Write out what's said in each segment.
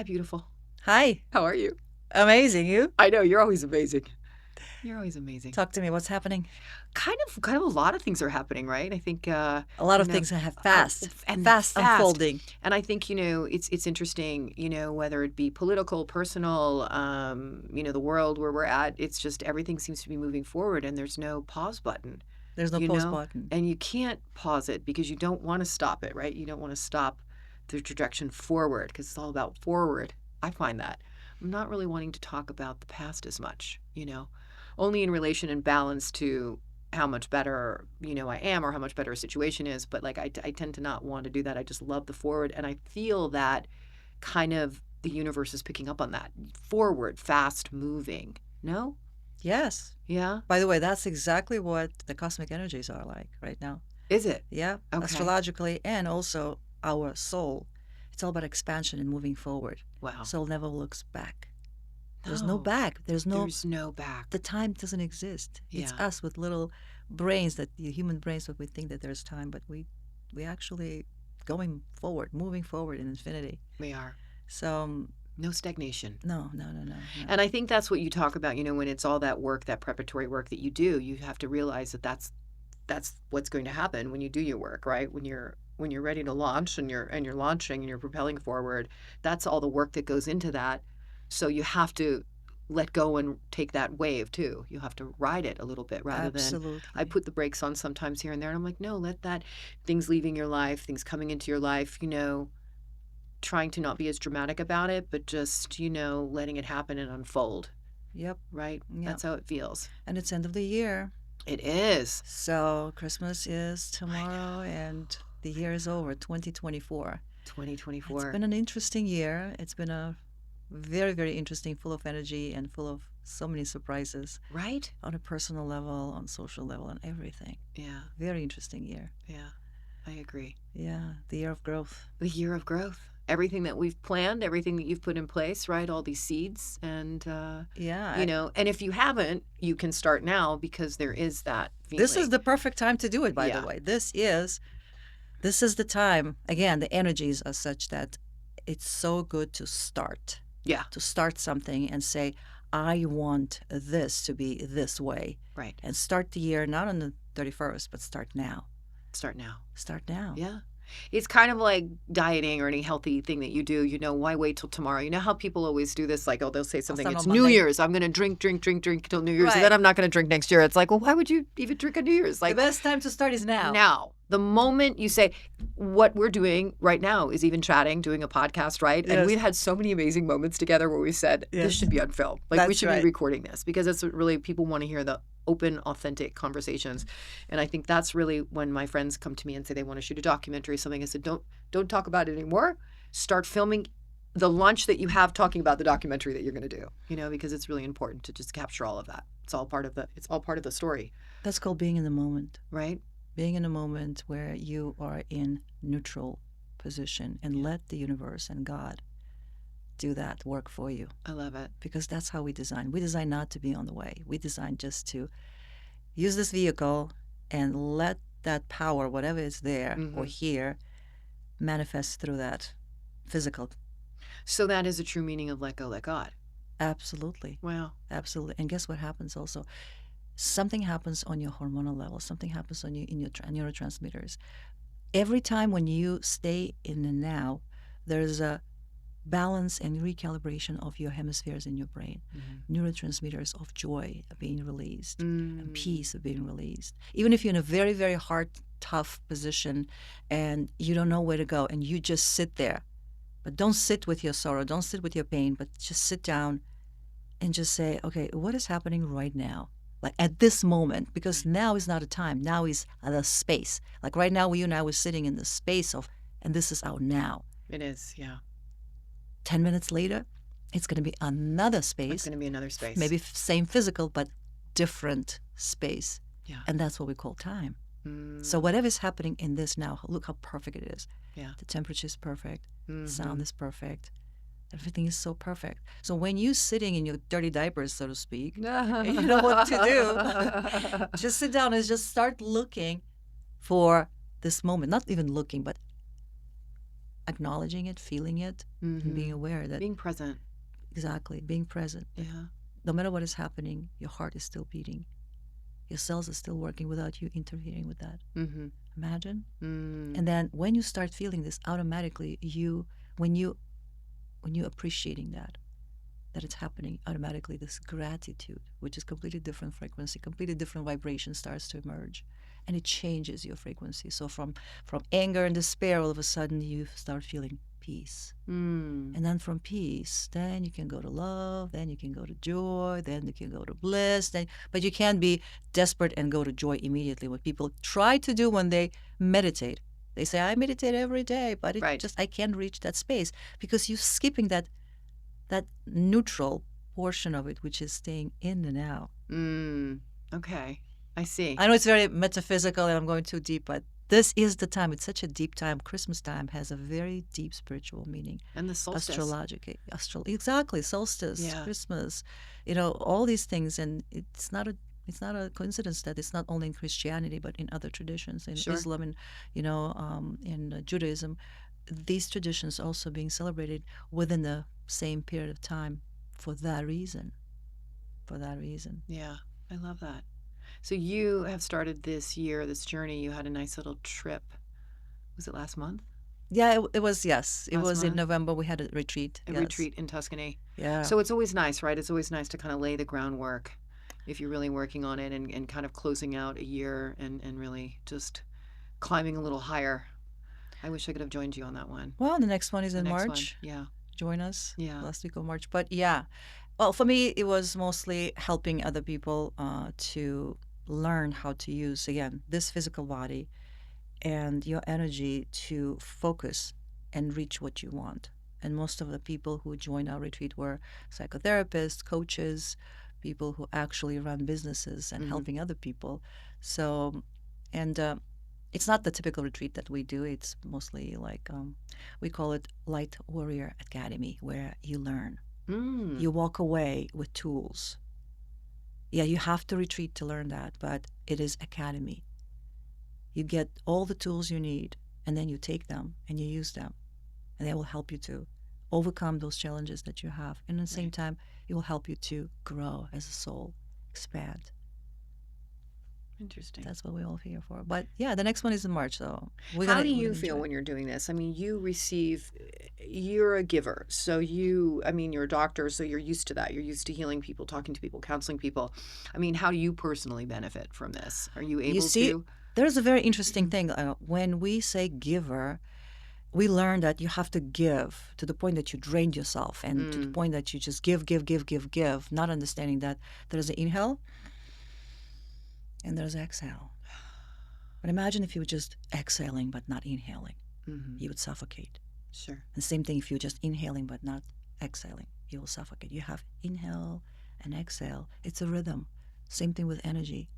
Hi, beautiful. Hi. How are you? Amazing. You? I know, you're always amazing. You're always amazing. Talk to me. What's happening? Kind of a lot of things are happening, right? I think A lot of things have fast fast unfolding. And I think, it's interesting, whether it be political, personal, the world where we're at, it's just everything seems to be moving forward and there's no pause button. There's no pause button. And you can't pause it because you don't want to stop it, right? You don't want to stop the trajectory forward because it's all about forward. I find that. I'm not really wanting to talk about the past as much, only in relation and balance to how much better, I am or how much better a situation is. But I tend to not want to do that. I just love the forward. And I feel that kind of the universe is picking up on that. Forward, fast moving. No? Yes. Yeah? By the way, that's exactly what the cosmic energies are like right now. Is it? Yeah. Okay. Astrologically and also our soul. It's all about expansion and moving forward. Wow. Soul never looks back. There's no back. There's no back. The time doesn't exist. Yeah. It's us with little brains, the human brains, that we think that there's time, but we actually going forward, moving forward in infinity. We are. So no stagnation. No. And I think that's what you talk about, when it's all that work, that preparatory work that you do, you have to realize that that's what's going to happen when you do your work, right? When you're ready to launch and you're launching and you're propelling forward, that's all the work that goes into that. So you have to let go and take that wave too. You have to ride it a little bit rather than I put the brakes on sometimes here and there. And I'm like, no, let that, things leaving your life, things coming into your life, trying to not be as dramatic about it, but just, letting it happen and unfold. Yep. Right? Yep. That's how it feels. And it's end of the year. It is. So Christmas is tomorrow and the year is over, 2024. 2024. It's been an interesting year. It's been a very, very interesting, full of energy and full of so many surprises. Right? On a personal level, on social level, on everything. Yeah. Very interesting year. Yeah, I agree. Yeah, the year of growth. The year of growth. Everything that we've planned, everything that you've put in place, right? All these seeds. And, and if you haven't, you can start now because there is that feeling. This is the perfect time to do it, by the way. This is the time. Again, the energies are such that it's so good to start. Yeah. To start something and say, I want this to be this way. Right. And start the year not on the 31st, but start now. Start now. Start now. Yeah. It's kind of like dieting or any healthy thing that you do. Why wait till tomorrow? You know how people always do this? Like, they'll say something. It's New Year's. I'm going to drink till New Year's. Right. And then I'm not going to drink next year. It's like, well, why would you even drink on New Year's? The best time to start is now. Now. The moment you say, what we're doing right now is even chatting, doing a podcast, right? Yes. And we've had so many amazing moments together where we said, this should be on film. We should be recording this because it's really, people want to hear the open, authentic conversations. And I think that's really when my friends come to me and say they want to shoot a documentary or something. I said, don't talk about it anymore. Start filming the lunch that you have talking about the documentary that you're going to do, because it's really important to just capture all of that. It's all part of the story. That's called being in the moment. Right? Being in a moment where you are in neutral position and let the universe and God do that work for you. I love it. Because that's how we design. We design not to be on the way. We design just to use this vehicle and let that power, whatever is there or here, manifest through that physical. So that is a true meaning of let go, let God. Absolutely. Wow. Absolutely. And guess what happens also? Something happens on your hormonal level. Something happens on you in your neurotransmitters. Every time when you stay in the now, there's a balance and recalibration of your hemispheres in your brain. Neurotransmitters of joy are being released and peace are being released. Even if you're in a very, very hard, tough position and you don't know where to go and you just sit there, but don't sit with your sorrow, don't sit with your pain, but just sit down and just say, okay, what is happening right now? Like at this moment, because now is not a time. Now is the space. Like right now, you and I were sitting in the space of, and this is our now. It is, yeah. 10 minutes later, it's going to be another space. It's going to be another space. Maybe same physical, but different space. Yeah. And that's what we call time. So whatever is happening in this now, look how perfect it is. Yeah. The temperature is perfect. The sound is perfect. Everything is so perfect. So when you're sitting in your dirty diapers, so to speak, and you know what to do, just sit down and just start looking for this moment. Not even looking, but acknowledging it, feeling it, and being Mm-hmm. aware that Being present. exactly being present. That Yeah. no matter what is happening, your heart is still beating, your cells are still working without you interfering with that. Mm-hmm. Imagine. Mm. And then when you start feeling this, automatically when you when you appreciating that it's happening, automatically this gratitude, which is completely different frequency, completely different vibration, starts to emerge, and it changes your frequency. So from anger and despair, all of a sudden you start feeling peace. Mm. And then from peace, then you can go to love, then you can go to joy, then you can go to bliss. But you can't be desperate and go to joy immediately. What people try to do when they meditate, they say, I meditate every day, but Right. I can't reach that space because you're skipping that neutral portion of it, which is staying in the now. Mm. Okay. I see. I know it's very metaphysical and I'm going too deep, but this is the time. It's such a deep time. Christmas time has a very deep spiritual meaning. And the solstice. Astrological, exactly, solstice, Yeah. Christmas, all these things. And it's not a coincidence that it's not only in Christianity, but in other traditions, in Sure. Islam and, in Judaism, these traditions also being celebrated within the same period of time for that reason. For that reason. Yeah. I love that. So you have started this year, this journey. You had a nice little trip. Was it last month? Yeah, it was, yes. It Last was in month? November. We had a retreat. A Yes. retreat in Tuscany. Yeah. So it's always nice, right? It's always nice to kind of lay the groundwork if you're really working on it and kind of closing out a year and really just climbing a little higher. I wish I could have joined you on that one. Well, the next one is The in next one. March. Yeah. Join us Yeah. last week of March. But yeah, well, for me, it was mostly helping other people to learn how to use, again, this physical body and your energy to focus and reach what you want. And most of the people who joined our retreat were psychotherapists, coaches, people who actually run businesses and Mm-hmm. helping other people. So, and it's not the typical retreat that we do. It's mostly like we call it Light Warrior Academy, where you learn. Mm. You walk away with tools. Yeah, you have to retreat to learn that, but it is academy. You get all the tools you need, and then you take them and you use them, and they will help you to overcome those challenges that you have. And at the same Right. time, it will help you to grow as a soul, expand. Interesting. That's what we're all here for. But yeah, the next one is in March, so How do we're you gonna feel enjoy. when you're doing this? I mean, you're a giver. So you're a doctor, so you're used to that. You're used to healing people, talking to people, counseling people. I mean, how do you personally benefit from this? Are you You able see, to? there's a very interesting thing. When we say giver, we learn that you have to give to the point that you drained yourself and to the Mm, point that you just give, give, give, give, give, not understanding that there's an inhale and there's exhale. But imagine if you were just exhaling but not inhaling, mm-hmm. you would suffocate. Sure. And same thing if you're just inhaling but not exhaling, you will suffocate. You have inhale and exhale. It's a rhythm. Same thing with energy,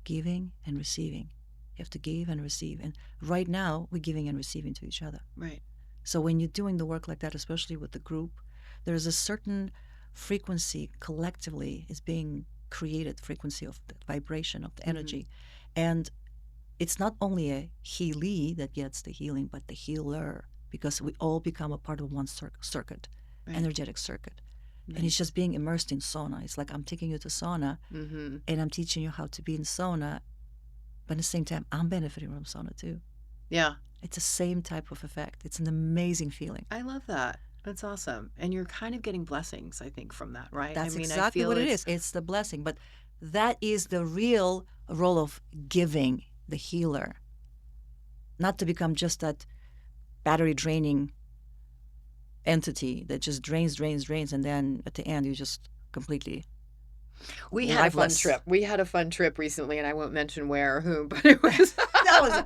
giving and receiving. You have to give and receive. And right now, we're giving and receiving to each other. Right. So when you're doing the work like that, especially with the group, there's a certain frequency collectively is being created, frequency of the vibration of the Mm-hmm. energy. And it's not only a healee that gets the healing, but the healer, because we all become a part of one circuit, Right. energetic circuit. And Right. it's just being immersed in sauna. It's like I'm taking you to sauna Mm-hmm. and I'm teaching you how to be in sauna, but at the same time, I'm benefiting from sauna too. Yeah. It's the same type of effect. It's an amazing feeling. I love that. That's awesome. And you're kind of getting blessings, I think, from that, right? That's I mean, I exactly feel what it is. It's the blessing. But that is the real role of giving, the healer. Not to become just that battery draining entity that just drains, drains, drains, and then at the end you just completely We had a fun lifeless. trip. We had a fun trip recently, and I won't mention where or whom, but it was That was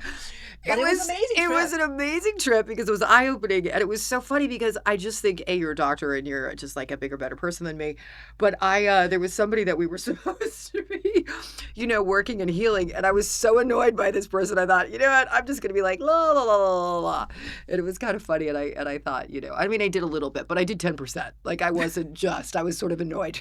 but it was an amazing it trip. was an amazing trip because it was eye opening, and it was so funny because I just think you're a doctor and you're just like a bigger, better person than me, but there was somebody that we were supposed to be, working and healing, and I was so annoyed by this person. I thought, you know what, I'm just gonna be like la la la la la la, and it was kind of funny, and I thought, I mean, I did a little bit, but I did 10%. Like I wasn't just, I was sort of annoyed.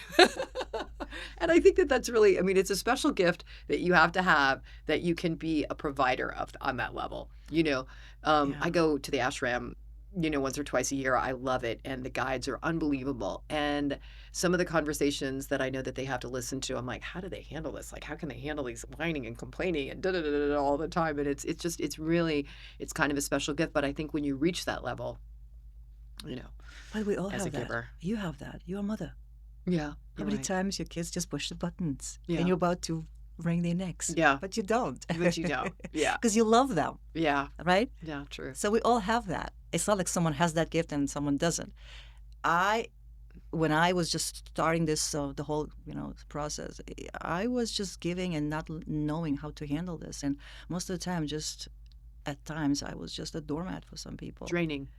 And I think that that's really, I mean, it's a special gift that you have to have that you can be a provider of on that level. Yeah. I go to the ashram once or twice a year. I love it. And the guides are unbelievable. And some of the conversations that I know that they have to listen to, I'm like, how do they handle this? Like, how can they handle these whining and complaining and da da da da all the time? And it's really, it's kind of a special gift. But I think when you reach that level, you know, But we all as a have that. giver. You have that. You're a mother. Yeah. How You're many right. times your kids just push the buttons Yeah. and you're about to wring their necks? Yeah. But you don't. But you don't. Yeah. Because you love them, Yeah. right? Yeah. True. So we all have that. It's not like someone has that gift and someone doesn't. When I was just starting this, the whole, process, I was just giving and not knowing how to handle this. And most of the time, at times, I was just a doormat for some people. Draining.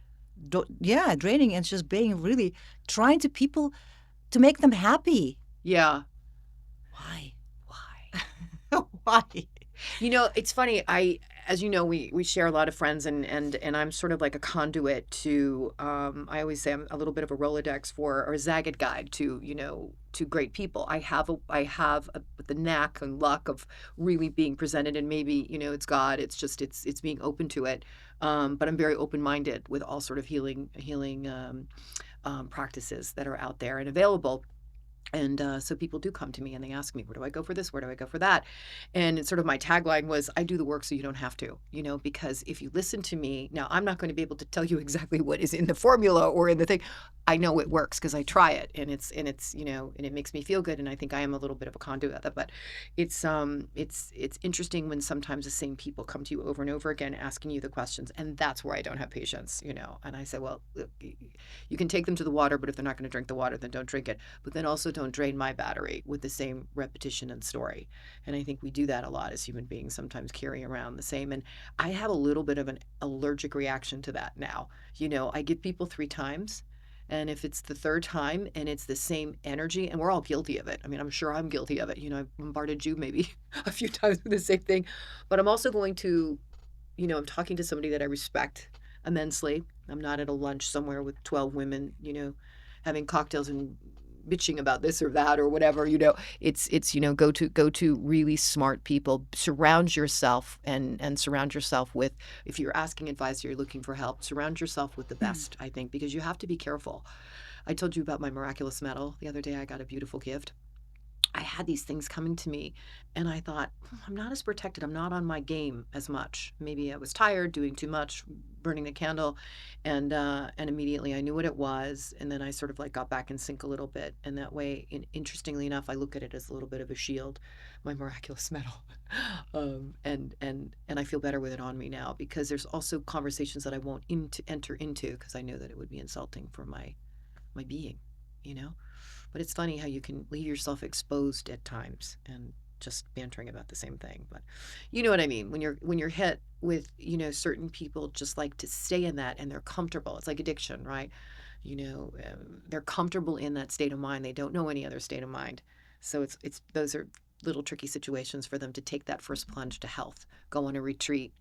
Yeah, draining and just being really trying to make them happy. Yeah. Why? Why? It's funny. As you know, we share a lot of friends, and I'm sort of like a conduit to. I always say I'm a little bit of a Rolodex or a Zagat guide to great people. I have the knack and luck of really being presented, and maybe it's God. It's just it's being open to it. But I'm very open minded with all sort of healing practices that are out there and available. And so people do come to me and they ask me, where do I go for this? Where do I go for that? And it's sort of my tagline was, I do the work so you don't have to, because if you listen to me, now I'm not going to be able to tell you exactly what is in the formula or in the thing. I know it works because I try it, and it's and it makes me feel good. And I think I am a little bit of a conduit of that. But it's interesting when sometimes the same people come to you over and over again asking you the questions, and that's where I don't have patience, And I say, well, look, you can take them to the water, but if they're not going to drink the water, then don't drink it. But then also don't drain my battery with the same repetition and story. And I think we do that a lot as human beings, sometimes carry around the same. And I have a little bit of an allergic reaction to that now. I give people 3 times. And if it's the third time and it's the same energy, and we're all guilty of it. I mean, I'm sure I'm guilty of it. I've bombarded you maybe a few times with the same thing. But I'm also going to, I'm talking to somebody that I respect immensely. I'm not at a lunch somewhere with 12 women, having cocktails and bitching about this or that or whatever. It's go to really smart people. Surround yourself and surround yourself with, if you're asking advice or you're looking for help, surround yourself with the best, I think, because you have to be careful. I told you about my miraculous medal the other day. I got a beautiful gift. I had these things coming to me and I thought, I'm not as protected. I'm not on my game as much. Maybe I was tired, doing too much, burning the candle. And immediately I knew what it was. And then I sort of like got back in sync a little bit. And that way, interestingly enough, I look at it as a little bit of a shield, my miraculous medal. And I feel better with it on me now, because there's also conversations that I won't enter into because I know that it would be insulting for my being. But it's funny how you can leave yourself exposed at times and just bantering about the same thing. But you know what I mean? When you're hit with, certain people just like to stay in that and they're comfortable. It's like addiction, right? They're comfortable in that state of mind. They don't know any other state of mind. So it's those are little tricky situations for them to take that first plunge to health, go on a retreat.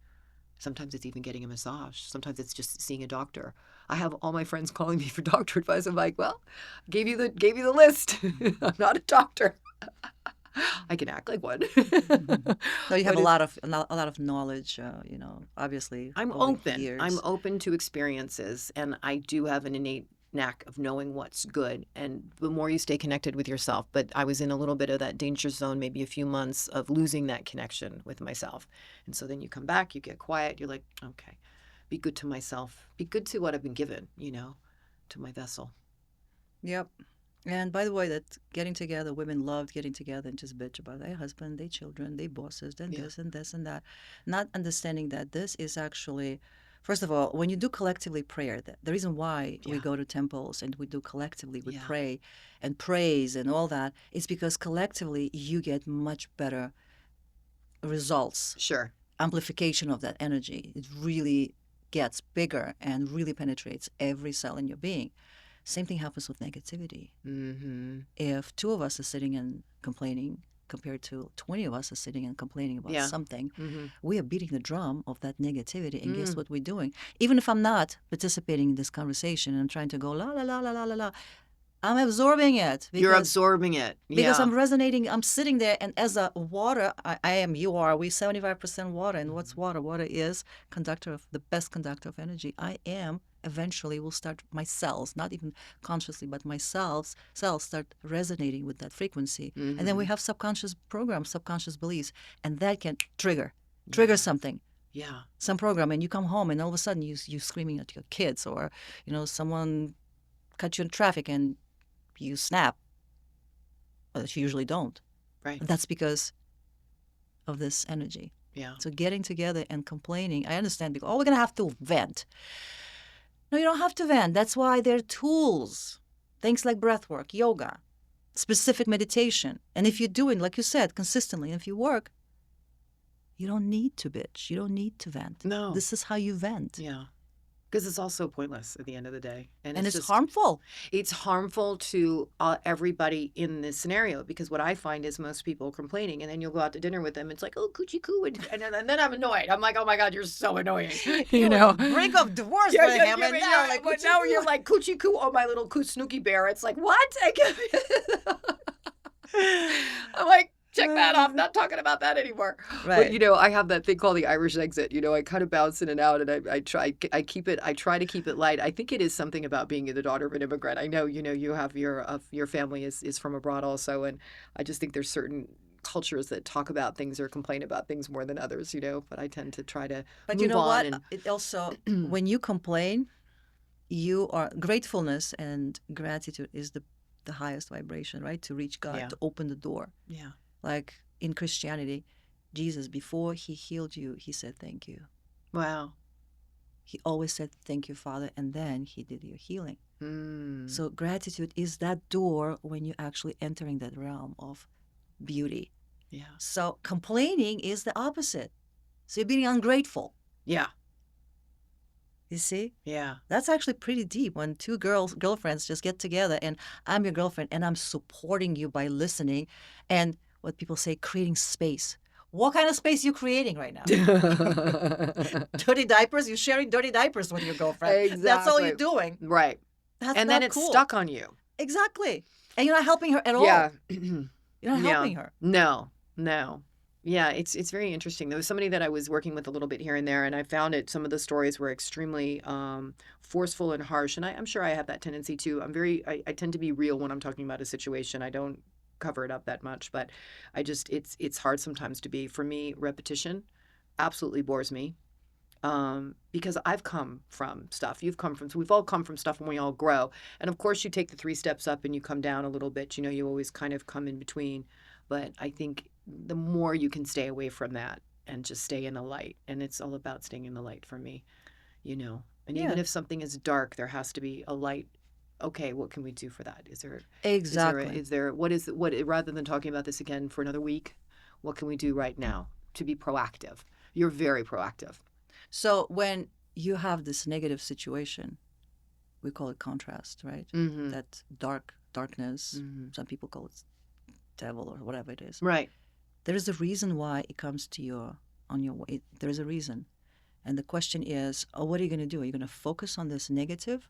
Sometimes it's even getting a massage. Sometimes it's just seeing a doctor. I have all my friends calling me for doctor advice. I'm like, well, gave you the list. I'm not a doctor. I can act like one. So you have But a lot of knowledge, obviously I'm over open. years. I'm open to experiences, and I do have an innate knack of knowing what's good. And the more you stay connected with yourself, but I was in a little bit of that danger zone, maybe a few months of losing that connection with myself. And so then you come back, you get quiet, you're like, okay, be good to myself, be good to what I've been given, to my vessel. Yep. And by the way, that getting together, women loved getting together and just bitch about their husband, their children, their bosses, and Yeah. this and this and that. Not understanding that this is actually, first of all, when you do collectively prayer, the reason why we Yeah. go to temples and we do collectively, we Yeah. pray and praise and all that, is because collectively you get much better results, Sure. amplification of that energy. It really gets bigger and really penetrates every cell in your being. Same thing happens with negativity. Mm-hmm. If 2 of us are sitting and complaining compared to 20 of us are sitting and complaining about Yeah. something, Mm-hmm. we are beating the drum of that negativity. And guess Mm. what we're doing? Even if I'm not participating in this conversation and I'm trying to go la la la la la la la, I'm absorbing it You're absorbing it. because Yeah. I'm resonating. I'm sitting there, and as a water, you are. We 75% water, and what's water? Water is the best conductor of energy. I am eventually will start, my cells, not even consciously, but my cells start resonating with that frequency. And then we have subconscious programs, subconscious beliefs, and that can trigger Yeah. something, Yeah. some program, and you come home and all of a sudden you screaming at your kids, or someone cut you in traffic and you snap. But you usually don't. Right. That's because of this energy. Yeah. So getting together and complaining, I understand because, oh, we're going to have to vent. No, you don't have to vent. That's why there are tools, things like breath work, yoga, specific meditation. And if you're doing, like you said, consistently, and if you work, you don't need to bitch. You don't need to vent. No. This is how you vent. Yeah. Because it's also pointless at the end of the day. And it's it's just harmful. It's harmful to everybody in this scenario, because what I find is most people are complaining, and then you'll go out to dinner with them. It's like, oh, coochie coo. And then I'm annoyed. I'm like, oh my God, you're so annoying. You know, brink of divorce for him. And now, like, but now you're like, coochie coo, oh, my little snooky bear. It's like, what? I'm like, check that off. Not talking about that anymore. Right. But I have that thing called the Irish exit. I kind of bounce in and out, and I try to keep it light. I think it is something about being the daughter of an immigrant. I know, you have your family is from abroad also, and I just think there's certain cultures that talk about things or complain about things more than others. But I tend to try to But move you know on. what? And It also, when you complain, you are gratefulness, and gratitude is the highest vibration, right? To reach God, Yeah. to open the door. yeah, Like in Christianity, Jesus, before he healed you, he said, thank you. wow. He always said, thank you, Father. And then he did your healing. Mm. So gratitude is that door when you're actually entering that realm of beauty. Yeah, So complaining is the opposite. So you're being ungrateful. yeah, You see? yeah. That's actually pretty deep when two girlfriends just get together and I'm your girlfriend and I'm supporting you by listening and what people say, creating space. What kind of space are you creating right now? Dirty diapers? You're sharing dirty diapers with your girlfriend. Exactly. That's all you're doing. Right. That's And not then it's cool. stuck on you. Exactly. And you're not helping her at all. Yeah. You're not helping her. No. Yeah, it's very interesting. There was somebody that I was working with a little bit here and there, and I found some of the stories were extremely forceful and harsh. And I'm sure I have that tendency too. I tend to be real when I'm talking about a situation. I don't cover it up that much, but it's hard sometimes to be. For me, repetition absolutely bores me. Because I've come from stuff. You've come from, so we've all come from stuff when we all grow. And of course, you take the 3 steps up and you come down a little bit. You always kind of come in between. But I think the more you can stay away from that and just stay in the light, and it's all about staying in the light for me, And Yeah. even if something is dark, there has to be a light. Okay, what can we do for that? Exactly. Rather than talking about this again for another week, what can we do right now to be proactive? You're very proactive. So when you have this negative situation, we call it contrast, right? Mm-hmm. That darkness, some people call it devil or whatever it is. Right. There is a reason why it comes to on your way. There's a reason. And the question is, what are you going to do? Are you going to focus on this negative,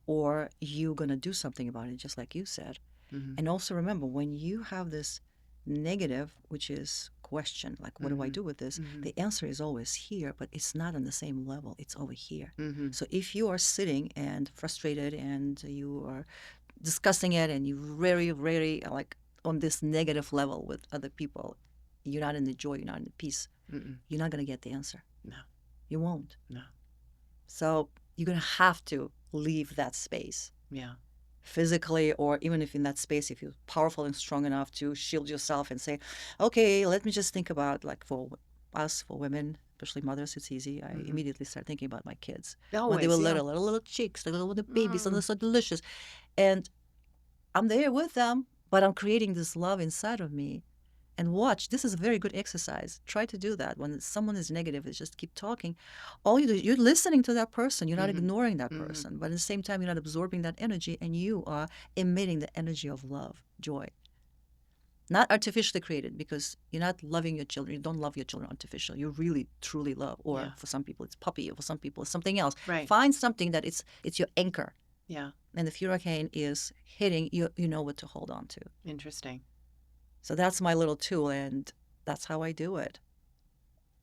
or are you going to do something about it, just like you said? Mm-hmm. And also remember, when you have this negative, which is question, like, what do I do with this? The answer is always here, but it's not on the same level. It's over here. So if you are sitting and frustrated and you are discussing it and you're very, very like on this negative level with other people, you're not in the joy, you're not in the peace. You're not going to get the answer. No. You won't. No. So you're going to have to leave that space. Yeah. Physically, or even if in that space, if you're powerful and strong enough to shield yourself and say, okay, let me just think about, like, for us, for women, especially mothers, it's easy. I immediately start thinking about my kids. Always, when they were yeah. little cheeks, the little babies, and they're so delicious. And I'm there with them, but I'm creating this love inside of me. And watch, this is a very good exercise. Try to do that. When someone is negative, is just keep talking. All you do, you're listening to that person. You're not ignoring that person. But at the same time, you're not absorbing that energy, and you are emitting the energy of love, joy. Not artificially created, because you're not loving your children. You don't love your children artificially. You really, truly love. Or for some people, it's puppy. Or for some people, it's something else. Right. Find something that it's your anchor. Yeah. And if hurricane is hitting, you know what to hold on to. Interesting. So that's my little tool, and that's how I do it.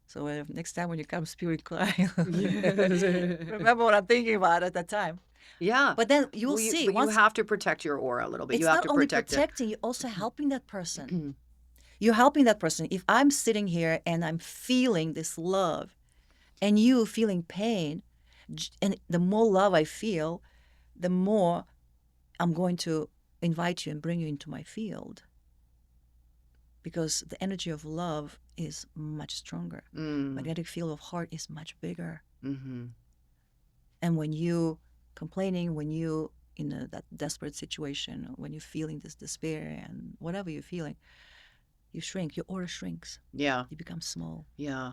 So next time when you come spewing crying, Yes. remember what I'm thinking about at that time. Yeah. But then you'll Well, you see but you once have to protect your aura a little bit. You it's have not to only protect it. protecting, you're also helping that person. You're helping that person. If I'm sitting here and I'm feeling this love and you feeling pain, and the more love I feel, the more I'm going to invite you and bring you into my field because the energy of love is much stronger. Mm. Magnetic field of heart is much bigger. Mm-hmm. And when you complaining, when you in that desperate situation, when you're feeling this despair and whatever you're feeling, you shrink. Your aura shrinks. Yeah. You become small Yeah.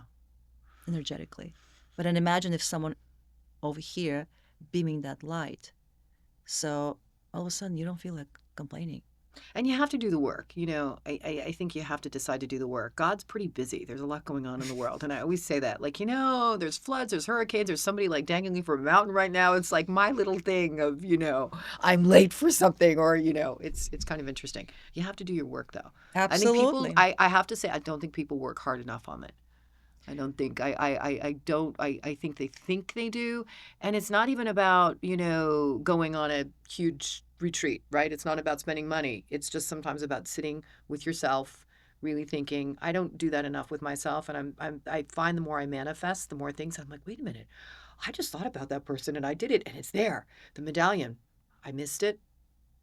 energetically. But then imagine if someone over here beaming that light. So all of a sudden you don't feel like complaining. And you have to do the work. I think you have to decide to do the work. God's pretty busy. There's a lot going on in the world. And I always say that, like, there's floods, there's hurricanes, there's somebody like dangling from a mountain right now. It's like my little thing of, I'm late for something or, it's kind of interesting. You have to do your work though. I think people, Absolutely. I have to say, I don't think people work hard enough on it. I don't think I don't I think they do, and it's not even about going on a huge retreat, right? It's not about spending money. It's just sometimes about sitting with yourself, really thinking. I don't do that enough with myself, and I find the more I manifest, the more things I'm like, wait a minute, I just thought about that person and I did it, and it's there. The medallion, I missed it.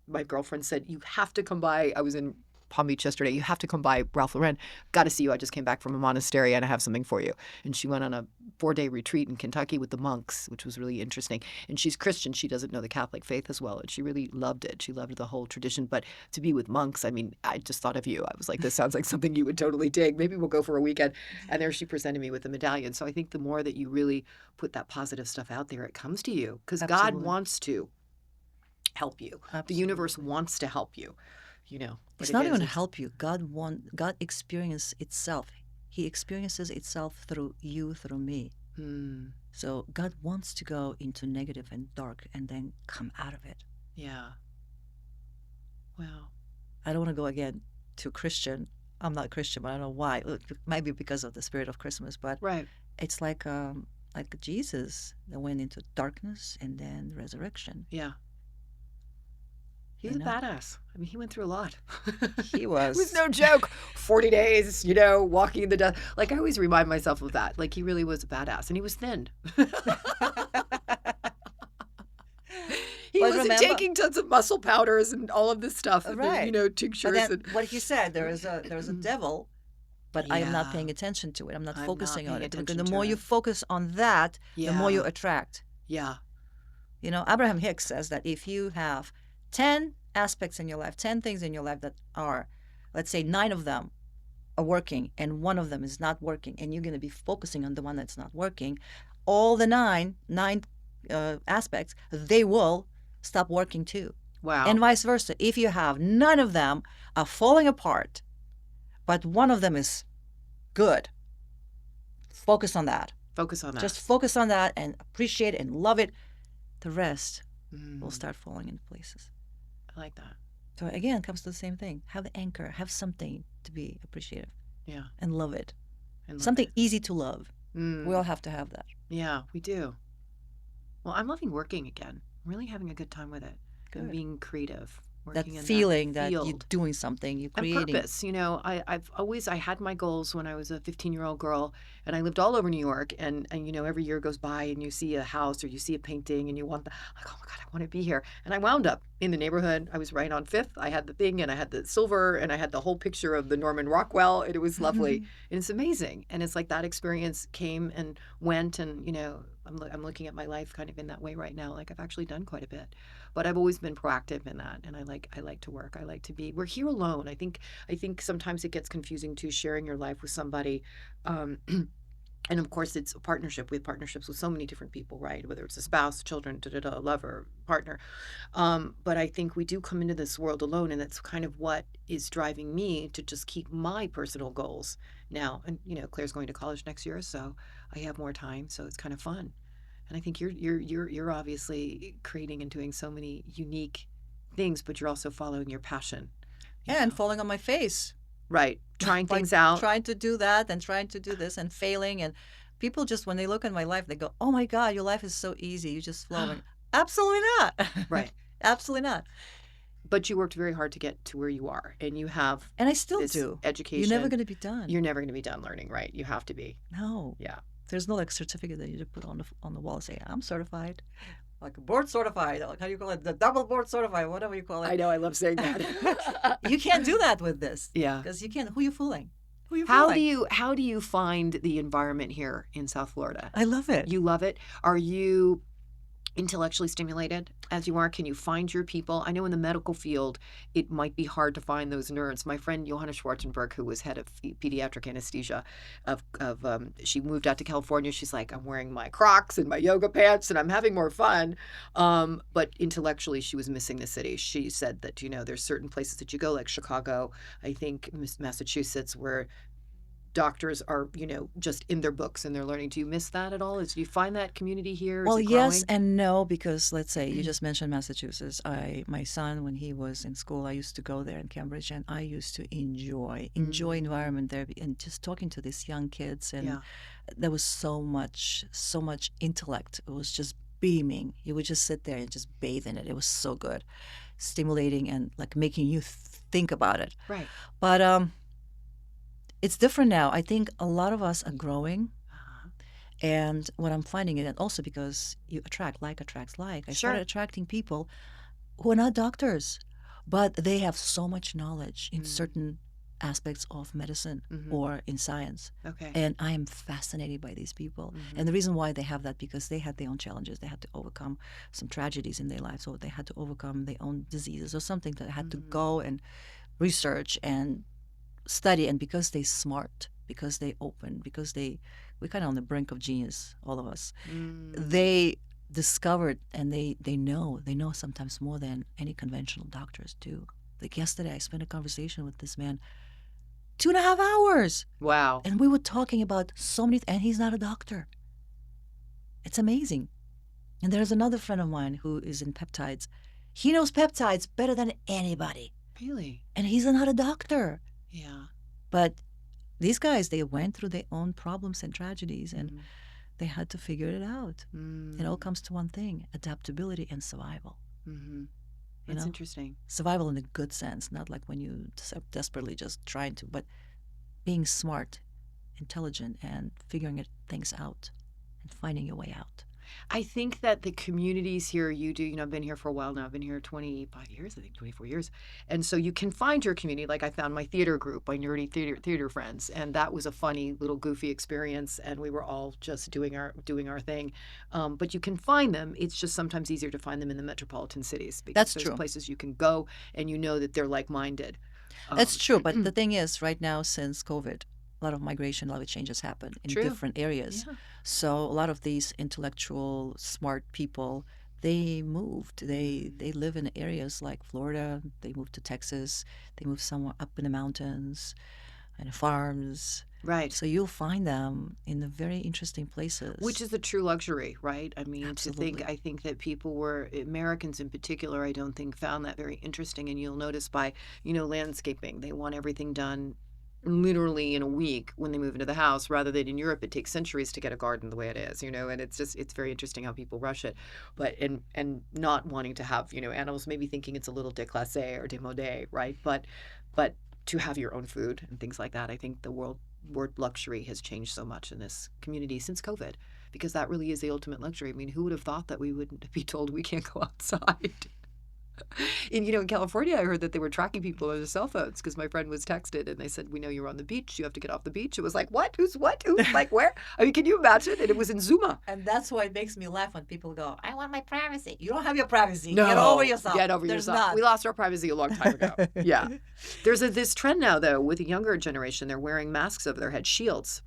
My girlfriend said, you have to come by. I was in Palm Beach yesterday. You have to come by Ralph Lauren. Got to see you. I just came back from a monastery and I have something for you. And she went on a 4-day retreat in Kentucky with the monks, which was really interesting. And she's Christian. She doesn't know the Catholic faith as well. And she really loved it. She loved the whole tradition. But to be with monks, I mean, I just thought of you. I was like, this sounds like something you would totally dig. Maybe we'll go for a weekend. And there she presented me with the medallion. So I think the more that you really put that positive stuff out there, it comes to you because God Absolutely. wants to help you. The universe wants to help you. It's But not it even is. to help you. God experiences itself. He experiences itself through you, through me. So God wants to go into negative and dark and then come out of it. Yeah. Wow. I don't want to go again to Christian. I'm not Christian, but I don't know why. It might be because of the spirit of Christmas, but Right. it's like Jesus that went into darkness and then resurrection. Yeah. He was a badass. I mean, he went through a lot. He was. It was no joke. 40 days, walking in the dust. Like, I always remind myself of that. Like, he really was a badass. And he was thin. He wasn't taking tons of muscle powders and all of this stuff. Right. Tinctures. But then what he said, there's a devil, but I am not paying attention to it. I'm not focusing on it. Because the more you focus on that, the more you attract. Yeah. Abraham Hicks says that if you have 10 aspects in your life, 10 things in your life that are, let's say 9 of them are working and one of them is not working, and you're going to be focusing on the one that's not working, all the nine aspects, they will stop working too. Wow. And vice versa. If you have none of them are falling apart, but one of them is good, focus on that. Focus on that. Just focus on that and appreciate it and love it. The rest will start falling into places. I like that. So again, it comes to the same thing. Have the anchor. Have something to be appreciative. Yeah. And love it. Something easy to love. We all have to have that. Yeah, we do. Well, I'm loving working again. I'm really having a good time with it. Good. And being creative. That feeling that you're doing something, you're creating. And purpose. I had my goals when I was a 15-year-old girl, and I lived all over New York. And every year goes by, and you see a house or you see a painting, and you want like, oh my God, I want to be here. And I wound up in the neighborhood. I was right on Fifth. I had the thing, and I had the silver, and I had the whole picture of the Norman Rockwell. And it was lovely, and it's amazing. And it's like that experience came and went, and I'm looking at my life kind of in that way right now. Like I've actually done quite a bit, but I've always been proactive in that, and I like to work. I like to be. We're here alone. I think sometimes it gets confusing too, sharing your life with somebody. And of course, it's a partnership. We have partnerships with so many different people, right? Whether it's a spouse, children, lover, partner. But I think we do come into this world alone, and that's kind of what is driving me to just keep my personal goals now. And Claire's going to college next year, so I have more time. So it's kind of fun. And I think you're obviously creating and doing so many unique things, but you're also following your passion. And falling on my face. Right. Trying like things out. trying to do that and trying to do this and failing. And people just, when they look at my life, they go, "Oh my God, your life is so easy. You just flow." And absolutely not. Right. Absolutely not. But you worked very hard to get to where you are, and you have And I still this do. You're never education. going to be done. You're never going to be done learning, right? You have to be. No. Yeah. There's no like certificate that you just put on the wall and say, "I'm certified." Like board certified, like how do you call it? The double board certified, whatever you call it. I know. I love saying that. You can't do that with this. Yeah. Because you can't. Who you fooling? Who you How do fooling? you find the environment here in South Florida? I love it. You love it. Are you intellectually stimulated as you are? Can you find your people? I know in the medical field, it might be hard to find those nerds. My friend Johanna Schwarzenberg, who was head of pediatric anesthesia, she moved out to California. She's like, I'm wearing my Crocs and my yoga pants, and I'm having more fun. But intellectually, she was missing the city. She said that there's certain places that you go, like Chicago, I think Massachusetts, where doctors are, just in their books and they're learning. Do you miss that at all? Do you find that community here? Is Well, it yes growing? and no, because let's say you just mentioned Massachusetts. My son, when he was in school, I used to go there in Cambridge, and I used to enjoy environment there, and just talking to these young kids, and Yeah. there was so much intellect. It was just beaming. You would just sit there and just bathe in it. It was so good, stimulating, and like making you think about it. Right. But it's different now. I think a lot of us are growing. Uh-huh. And what I'm finding it, and also because you attract, like attracts like, I Sure. started attracting people who are not doctors, but they have so much knowledge in certain aspects of medicine or in science. Okay. And I am fascinated by these people. And the reason why they have that, because they had their own challenges. They had to overcome some tragedies in their lives, or they had to overcome their own diseases or something that had to go and research and study. And because they smart, because they open, because we're kind of on the brink of genius, all of us. They discovered, and they know sometimes more than any conventional doctors do. Like yesterday, I spent a conversation with this man, 2.5 hours, Wow. and we were talking about so many, and he's not a doctor. It's amazing. And there's another friend of mine who is in peptides. He knows peptides better than anybody, Really? and he's not a doctor. Yeah. But these guys, they went through their own problems and tragedies, and they had to figure it out. It all comes to one thing: adaptability and survival. That's interesting. Survival in a good sense, not like when you desperately just trying to, but being smart, intelligent, and figuring things out and finding your way out. I think that the communities here you do, I've been here for a while now. I've been here 25 years, I think 24 years. And so you can find your community. Like I found my theater group, my nerdy theater friends, and that was a funny little goofy experience, and we were all just doing our thing. But you can find them. It's just sometimes easier to find them in the metropolitan cities because That's there's true. places you can go and you know that they're like-minded. That's true. But the thing is, right now, since COVID, a lot of migration, a lot of changes happened in True. different areas. Yeah. So a lot of these intellectual, smart people, they moved. They live in areas like Florida. They moved to Texas. They moved somewhere up in the mountains and farms. Right. So you'll find them in the very interesting places. Which is a true luxury, right? I mean, Absolutely. I think that people were, Americans in particular, I don't think found that very interesting. And you'll notice by, landscaping, they want everything done literally in a week when they move into the house, rather than in Europe, it takes centuries to get a garden the way it is, and it's very interesting how people rush it. But, and not wanting to have, animals, maybe thinking it's a little déclassé or démodé, right? But to have your own food and things like that, I think the word luxury has changed so much in this community since COVID, because that really is the ultimate luxury. I mean, who would have thought that we wouldn't be told we can't go outside? And, in California, I heard that they were tracking people on their cell phones because my friend was texted and they said, we know you're on the beach. You have to get off the beach. It was like, what? Who's what? Who? Like, where? I mean, can you imagine? And it was in Zuma. And that's why it makes me laugh when people go, I want my privacy. You don't have your privacy. No. Get over yourself. Get over There's yourself. Not. We lost our privacy a long time ago. Yeah. There's this trend now, though, with the younger generation. They're wearing masks over their head, shields.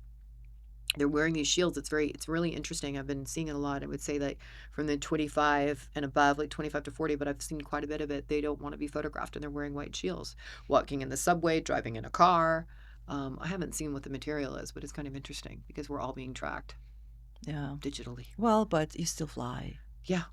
They're wearing these shields. It's really interesting. I've been seeing it a lot. I would say that from the 25 and above, like 25 to 40, but I've seen quite a bit of it. They don't want to be photographed, and they're wearing white shields, walking in the subway, driving in a car. I haven't seen what the material is, but it's kind of interesting because we're all being tracked Yeah. digitally. Well, but you still fly. Yeah.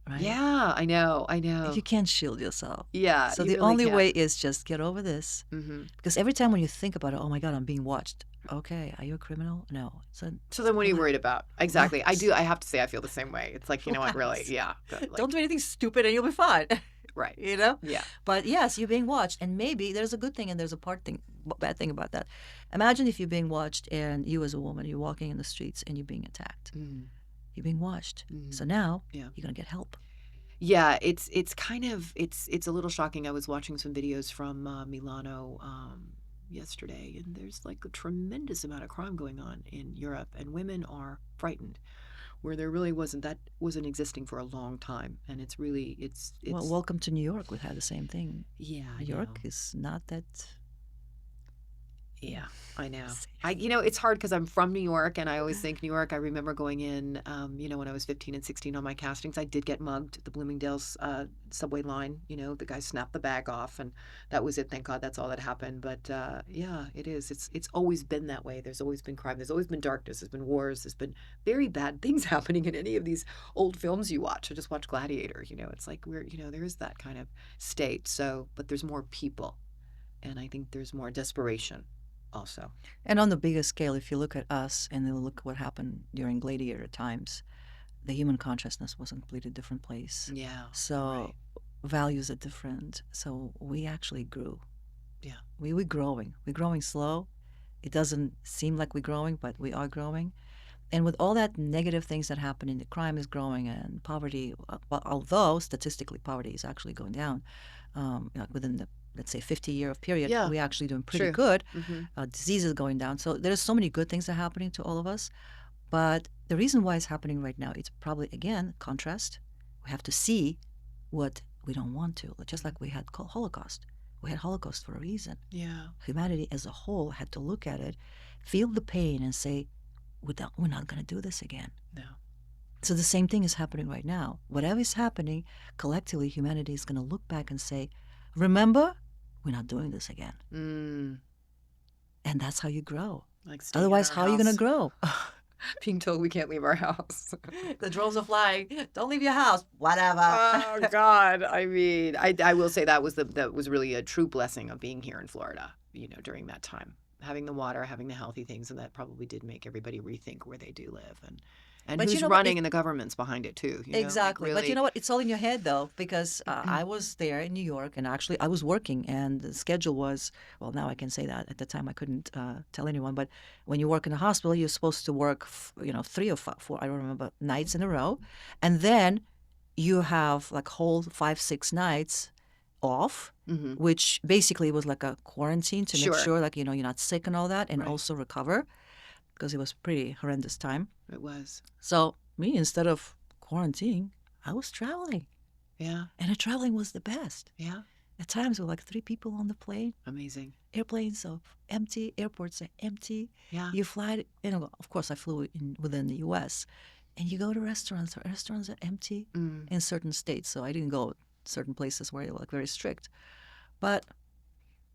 right? Yeah, I know, I You know. can't shield yourself. Yeah, So you the really only can't. way is just get over this. Mhm. Because every time when you think about it, oh my God, I'm being watched. Okay, are you a criminal? No. So So then what are you relax. worried about? Exactly. Relax. I have to say I feel the same way. It's like, you know what, really? Relax. Yeah, good. Don't Like, do anything stupid and you'll be fine. right. You know? Yeah. But yes, you're being watched. And maybe there's a good thing and there's a bad thing about that. Imagine if you're being watched and you as a woman, you're walking in the streets and you're being attacked. Mhm. You're being watched. So Mhm. now Yeah. you're going to get help. Yeah, it's kind of it's a little shocking. I was watching some videos from Milano yesterday, and there's like a tremendous amount of crime going on in Europe, and women are frightened, where there really wasn't existing for a long time, and it's really Well, it's welcome to New York. We've had the same thing. yeah, I New know. York is not that Yeah, I know. safe. It's hard because I'm from New York and I always think New York. I remember going in, when I was 15 and 16 on my castings, I did get mugged at the Bloomingdale's subway line. The guy snapped the bag off and that was it. Thank God that's all that happened. But yeah, it is. It's always been that way. There's always been crime. There's always been darkness. There's been wars. There's been very bad things happening in any of these old films you watch. I just watch Gladiator. It's like there is that kind of state. So, but there's more people. And I think there's more desperation also. And on the bigger scale, if you look at us and then look what happened during gladiator times, the human consciousness was a completely different place. Yeah, you're So right. values are different. So we actually grew. Yeah. We're growing. We're growing slow. It doesn't seem like we're growing, but we are growing. And with all that negative things that happen, and the crime is growing, and poverty, although statistically poverty is actually going down, within the let's say 50-year period, Yeah, we're actually doing pretty true. good. Mm-hmm. Disease is going down, so there's so many good things that are happening to all of us. But the reason why it's happening right now, it's probably again contrast. We have to see what we don't want to, just like we had Holocaust. We had Holocaust for a reason. Yeah. Humanity as a whole had to look at it, feel the pain, and say, we're not going to do this again. No. So the same thing is happening right now. Whatever is happening, collectively, humanity is going to look back and say, remember, we're not doing this again. Mm, And that's how you grow. like staying in Otherwise, our how are you going to house. grow? Being told we can't leave our house. The drones are flying. Don't leave your house. Whatever. Oh God. I mean, I will say that was really a true blessing of being here in Florida, during that time. Having the water, having the healthy things, and that probably did make everybody rethink where they do live and But you who's know what? running and the government's behind it too, like Exactly. But you really. know what? It's all in your head, though, because I was there in New York and actually I was working, and the schedule was, well, now I can say that. At the time, I couldn't tell anyone. But when you work in a hospital, you're supposed to work, 3 or 4, I don't remember, nights in a row. And then you have like whole 5, 6 nights off, Hmm. which basically was like a quarantine to make Sure. sure, like, you're not sick and all that, and Right. also recover because it was pretty horrendous time. It was. So me, instead of quarantining, I was traveling. Yeah. And the traveling was the best. Yeah. At times, there were like 3 people on the plane. Amazing. Airplanes are empty. Airports are empty. Yeah. You fly, of course, I flew within the U.S. And you go to restaurants. Restaurants are empty Mm. in certain states. So I didn't go certain places where they were like very strict. But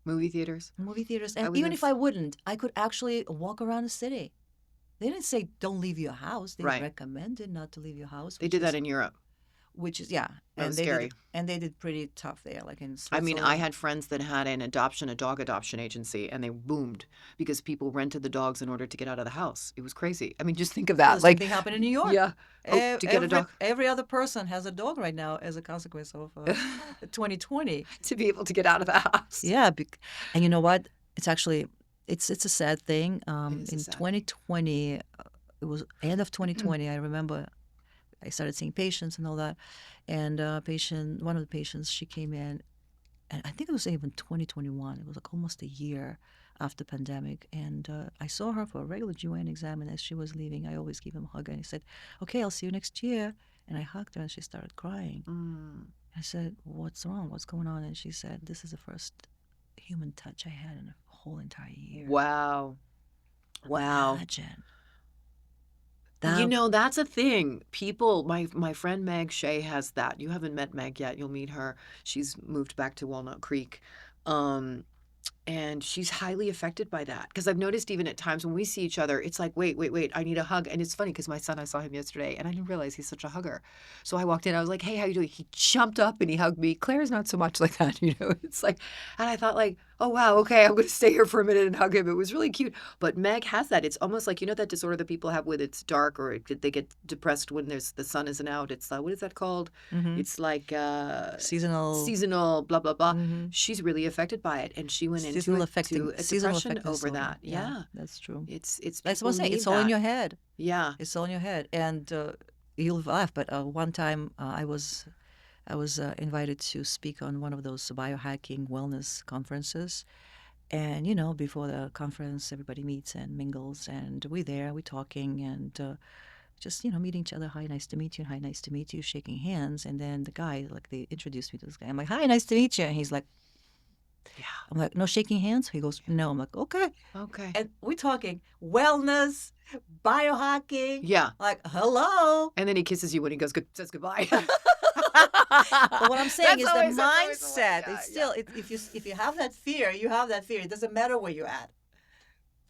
Movie theaters. movie theaters, I and was even in. if I wouldn't, I could actually walk around the city. They didn't say don't leave your house. They Right. recommended not to leave your house, They did that in Europe. which is yeah, That and was they did scary. it, and they did pretty tough there, like in I mean, I Switzerland. had friends that had a dog adoption agency, and they boomed because people rented the dogs in order to get out of the house. It was crazy. I mean, just think of Well, that. the same Like, thing happened in New York. yeah. Oh, to get a dog. Every other person has a dog right now as a consequence of 2020. To be able to get out of the house. Yeah, and you know what? It's actually it's a sad thing. It is a In sad. 2020, it was end of 2020. I remember I started seeing patients and all that, and one of the patients, she came in, and I think it was even 2021. It was like almost a year after pandemic, and I saw her for a regular GYN exam, and as she was leaving, I always give him a hug, and he said, "Okay, I'll see you next year." And I hugged her, and she started crying. Mm. I said, "What's wrong? What's going on?" And she said, "This is the first human touch I had in a whole entire year." Wow. Wow. Imagine that. That's a thing. People, my friend Meg Shea has that. You haven't met Meg yet. You'll meet her. She's moved back to Walnut Creek. Um, And she's highly affected by that because I've noticed even at times when we see each other, it's like, wait, wait, wait, I need a hug. And it's funny because my son, I saw him yesterday and I didn't realize he's such a hugger. So I walked in, I was like, hey, how you doing? He jumped up and he hugged me. Claire's not so much like that, you know? It's like, and I thought like, oh, wow, okay, I'm going to stay here for a minute and hug him. It was really cute. But Meg has that. It's almost like, you know, that disorder that people have when it's dark or they get depressed when the sun isn't out. It's what is that called? Mm-hmm. It's like Seasonal. seasonal, blah, blah, blah. Mm-hmm. She's really affected by it. And she went into Seasonal affecting a seasonal depression affecting over disorder. that. Yeah, Yeah. that's true. It's That's what I'm people saying. need It's all in that. your head. Yeah. It's all in your head. And you'll laugh, but one time I was invited to speak on one of those biohacking wellness conferences. And you know, before the conference, everybody meets and mingles, and we're there, we're talking, and just you know, meeting each other. Hi, nice to meet you. Hi, nice to meet you. Shaking hands, and then the guy, like, they introduced me to this guy. I'm like, hi, nice to meet you. And he's like, Yeah. I'm like, no shaking hands. He goes, no. I'm like, okay. Okay. And we're talking wellness, biohacking. Yeah. Like, hello. And then he kisses you when he says goodbye. But what I'm saying is the That's always the way. mindset. Yeah, It's still if you have that fear, you have that fear. It doesn't matter where you're at.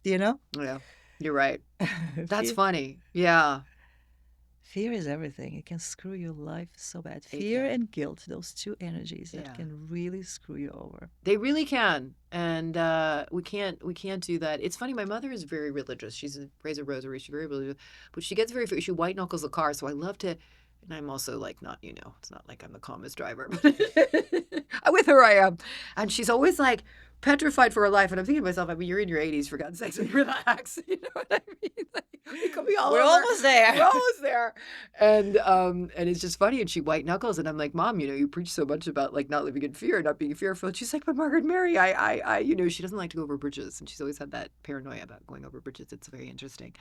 You know? Yeah. You're right. That's fear, funny. Yeah. fear is everything. It can screw your life so bad. It Fear can. and guilt, those two energies that Yeah. can really screw you over. They really can. And we can't do that. It's funny, my mother is very religious. She's raised a rosary, she's very religious. But she gets she white knuckles the car, so I love to, and I'm also like not, you know, it's not like I'm the calmest driver, but with her I am. And she's always like petrified for her life. And I'm thinking to myself, I mean, you're in your 80s, for God's sakes, relax. You know what I mean? Like, we could be all We're over. almost there. We're almost there. And it's just funny. And she white knuckles, and I'm like, Mom, you know, you preach so much about like not living in fear, not being fearful. And she's like, but Margaret Mary, you know, she doesn't like to go over bridges, and she's always had that paranoia about going over bridges. It's very interesting.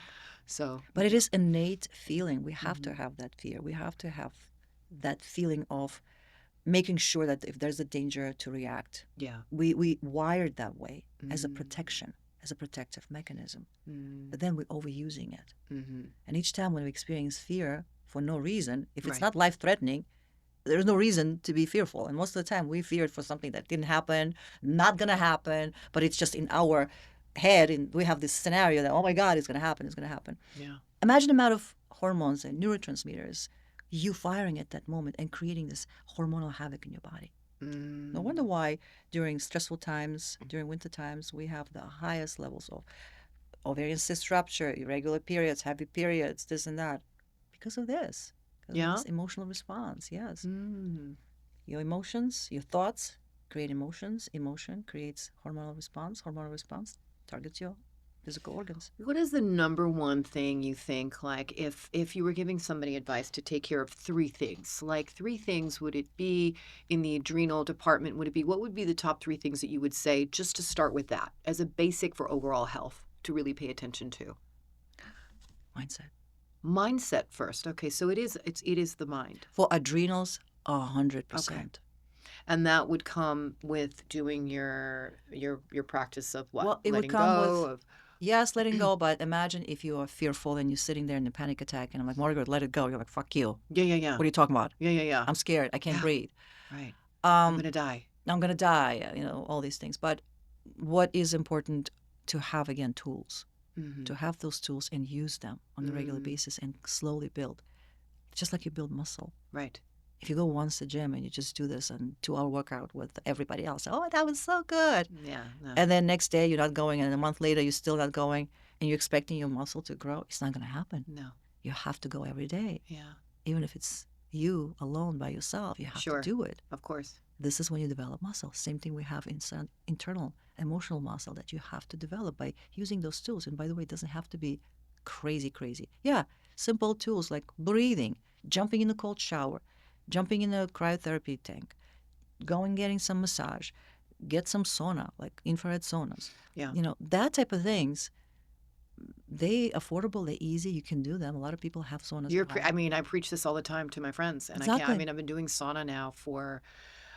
So, But it is innate feeling. We have to have that fear. We have to have that feeling of making sure that if there's a danger to react. yeah. We wired that way as a protection, as a protective mechanism. But then we're overusing it. Mm-hmm. And each time when we experience fear for no reason, if it's Right. not life-threatening, there's no reason to be fearful. And most of the time we fear it for something that didn't happen, not going to happen, but it's just in our head. And we have this scenario that, oh my God, it's going to happen, it's going to happen. Yeah. Imagine the amount of hormones and neurotransmitters you firing at that moment and creating this hormonal havoc in your body. Mm. No wonder why during stressful times, during winter times, we have the highest levels of ovarian cyst rupture, irregular periods, heavy periods, this and that. Because of this. Because Yeah? of this emotional response, yes. Mm. Your emotions, your thoughts create emotions. Emotion creates hormonal response. Hormonal response targets your physical organs. What is the number one thing you think, like, if you were giving somebody advice to take care of three things, like three things, would it be in the adrenal department? Would it be, what would be the top three things that you would say just to start with that as a basic for overall health to really pay attention to? Mindset. Mindset first. Okay, so it is the mind. For adrenals, 100%. Okay. And that would come with doing your practice of what? Well, it would Letting come go with- of Yes, letting go, but imagine if you are fearful and you're sitting there in a panic attack and I'm like, Margaret, let it go. You're like, fuck you. yeah. What are you talking about? Yeah. I'm scared. I can't Yeah. breathe. Right. I'm gonna die. I'm going to die, you know, all these things. But what is important to have, again, tools, Mm-hmm. to have those tools and use them on a regular basis and slowly build, just like you build muscle. Right. If you go once to the gym and you just do this and 2-hour workout with everybody else, oh, that was so good. Yeah. No. And then next day you're not going, and a month later you're still not going, and you're expecting your muscle to grow. It's not going to happen. No. You have to go every day. Yeah. Even if it's you alone by yourself, you have Sure. to do it. Of course. This is when you develop muscle. Same thing we have internal emotional muscle that you have to develop by using those tools. And by the way, it doesn't have to be crazy. Yeah, simple tools like breathing, jumping in a cold shower, jumping in a cryotherapy tank, going getting some massage, get some sauna, like infrared saunas. Yeah. You know, that type of things, they affordable, they're easy, you can do them. A lot of people have saunas. at home. I mean, I preach this all the time to my friends, and I Exactly. mean, I've been doing sauna now for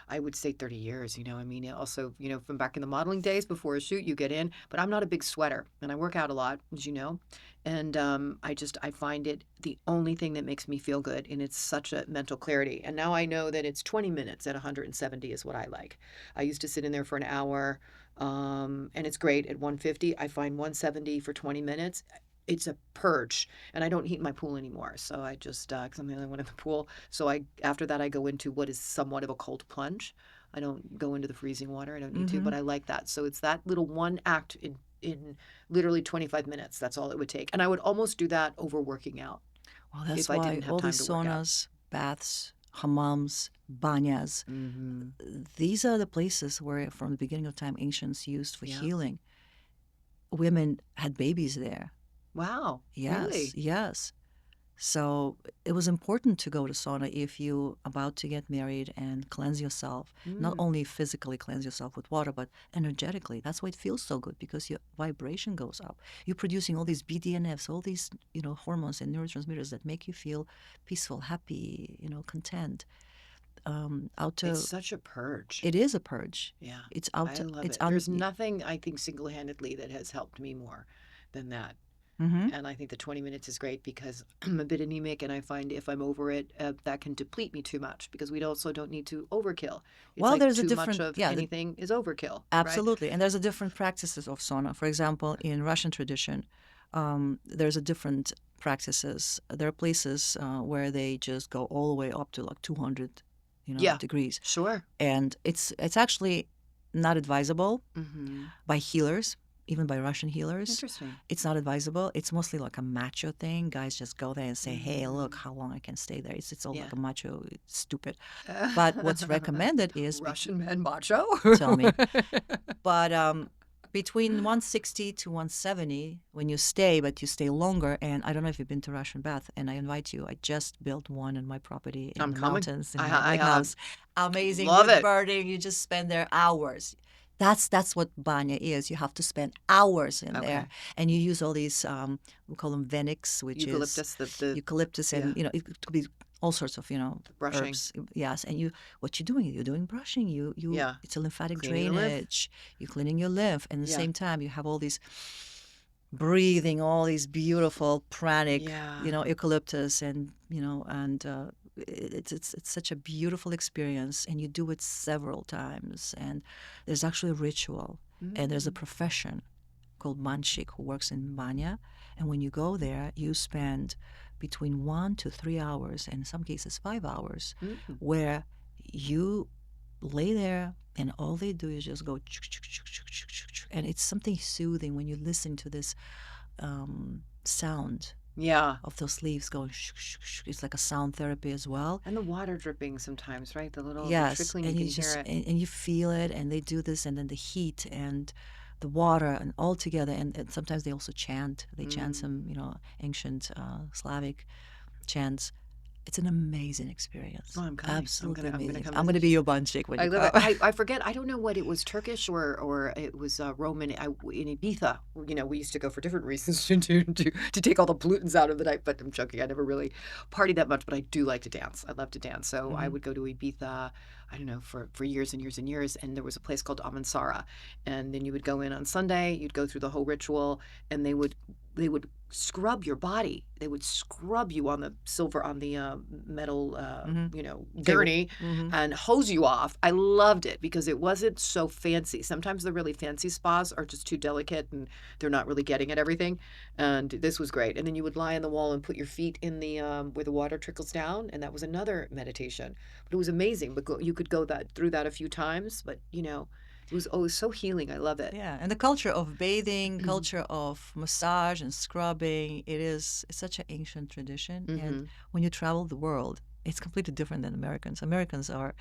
I would say 30 years, I mean, also, from back in the modeling days before a shoot, you get in, but I'm not a big sweater and I work out a lot, as you know. And I find it the only thing that makes me feel good. And it's such a mental clarity. And now I know that it's 20 minutes at 170 is what I like. I used to sit in there for an hour, and it's great at 150. I find 170 for 20 minutes. It's a purge, and I don't heat my pool anymore. So I just, because I'm the only one in the pool. So after that, I go into what is somewhat of a cold plunge. I don't go into the freezing water. I don't need to, Mm-hmm. but I like that. So it's that little one act in literally 25 minutes. That's all it would take. And I would almost do that over working out Well, that's if I why didn't have all these time to work out. saunas, baths, hammams, banyas, Mm-hmm. these are the places where, from the beginning of time, ancients used for Yeah. healing. Women had babies there. Wow. Yes, Really? yes. So it was important to go to sauna if you about to get married and cleanse yourself. Not Mm. only physically cleanse yourself with water, but energetically. That's why it feels so good, because your vibration goes up. You're producing all these BDNFs, all these hormones and neurotransmitters that make you feel peaceful, happy, content. Out It's to such a purge. It is a purge. Yeah. It's out I to love it's it. un. There's nothing I think single-handedly that has helped me more than that. Mm-hmm. And I think the 20 minutes is great because I'm a bit anemic and I find if I'm over it, that can deplete me too much because we also don't need to overkill. It's Well, like there's a too much different, of yeah, anything is overkill, right? absolutely. And there's a different practices of sauna. For example, in Russian tradition, there's a different practices. There are places where they just go all the way up to like 200, Yeah, degrees, sure. and it's actually not advisable Mm-hmm. by healers, even by Russian healers. Interesting. It's not advisable. It's mostly like a macho thing. Guys just go there and say, "Hey, look Mm. how long I can stay there." It's all Yeah. like a macho, it's stupid. But what's recommended is Russian man macho. tell me. But between 160 to 170 when you stay, but you stay longer. And I don't know if you've been to Russian bath, and I invite you. I just built one in my property in I'm the coming. mountains in my I lake house. Amazing, love wood it. burning. You just spend there hours. That's what banya is. You have to spend hours in there, Okay. and you use all these we call them venics, which is Eucalyptus, the eucalyptus, yeah, and it could be all sorts of brushing. herbs. Yes, and what you're doing, you're doing brushing. Yeah. It's a lymphatic Cleaning the lymph. drainage. You're cleaning your lymph, and at the Yeah. same time, you have all these breathing, all these beautiful pranic, Yeah. eucalyptus, and it's such a beautiful experience, and you do it several times, and there's actually a ritual, and there's a Mm. profession called manshik who works in banya, and when you go there, you spend between 1 to 3 hours, and in some cases 5 hours, Mm. where you lay there and all they do is just go, and it's something soothing when you listen to this sound Yeah. of those leaves going. It's like a sound therapy as well. And the water dripping sometimes, right? The Yes, trickling, you and you can hear just it. and you feel it, and they do this, and then the heat and the water and all together, and sometimes they also chant. They chant Mm. some ancient Slavic chants. It's an amazing experience. Oh, I'm coming. Absolutely I'm gonna amazing. come I'm going to visit be you. your banshik when I you love come. it. I forget. I don't know what it was, Turkish or it was Roman. In Ibiza, we used to go for different reasons to take all the pollutants out of the night. But I'm joking. I never really partied that much, but I do like to dance. I love to dance. So I Mhm. would go to Ibiza. I don't know for years and years and years. And there was a place called Amansara, and then you would go in on Sunday. You'd go through the whole ritual, and they would scrub your body. They would scrub you on the silver on the metal Mhm. Table. gurney Mhm. and hose you off. I loved it because it wasn't so fancy. Sometimes the really fancy spas are just too delicate and they're not really getting at everything. And this was great. And then you would lie on the wall and put your feet in the where the water trickles down, and that was another meditation. But it was amazing. But you could go through that a few times. But it was so healing. I love it. Yeah, and the culture of bathing, culture of massage and scrubbing, it's such an ancient tradition. And Mm-hmm. when you travel the world, it's completely different than Americans. Americans are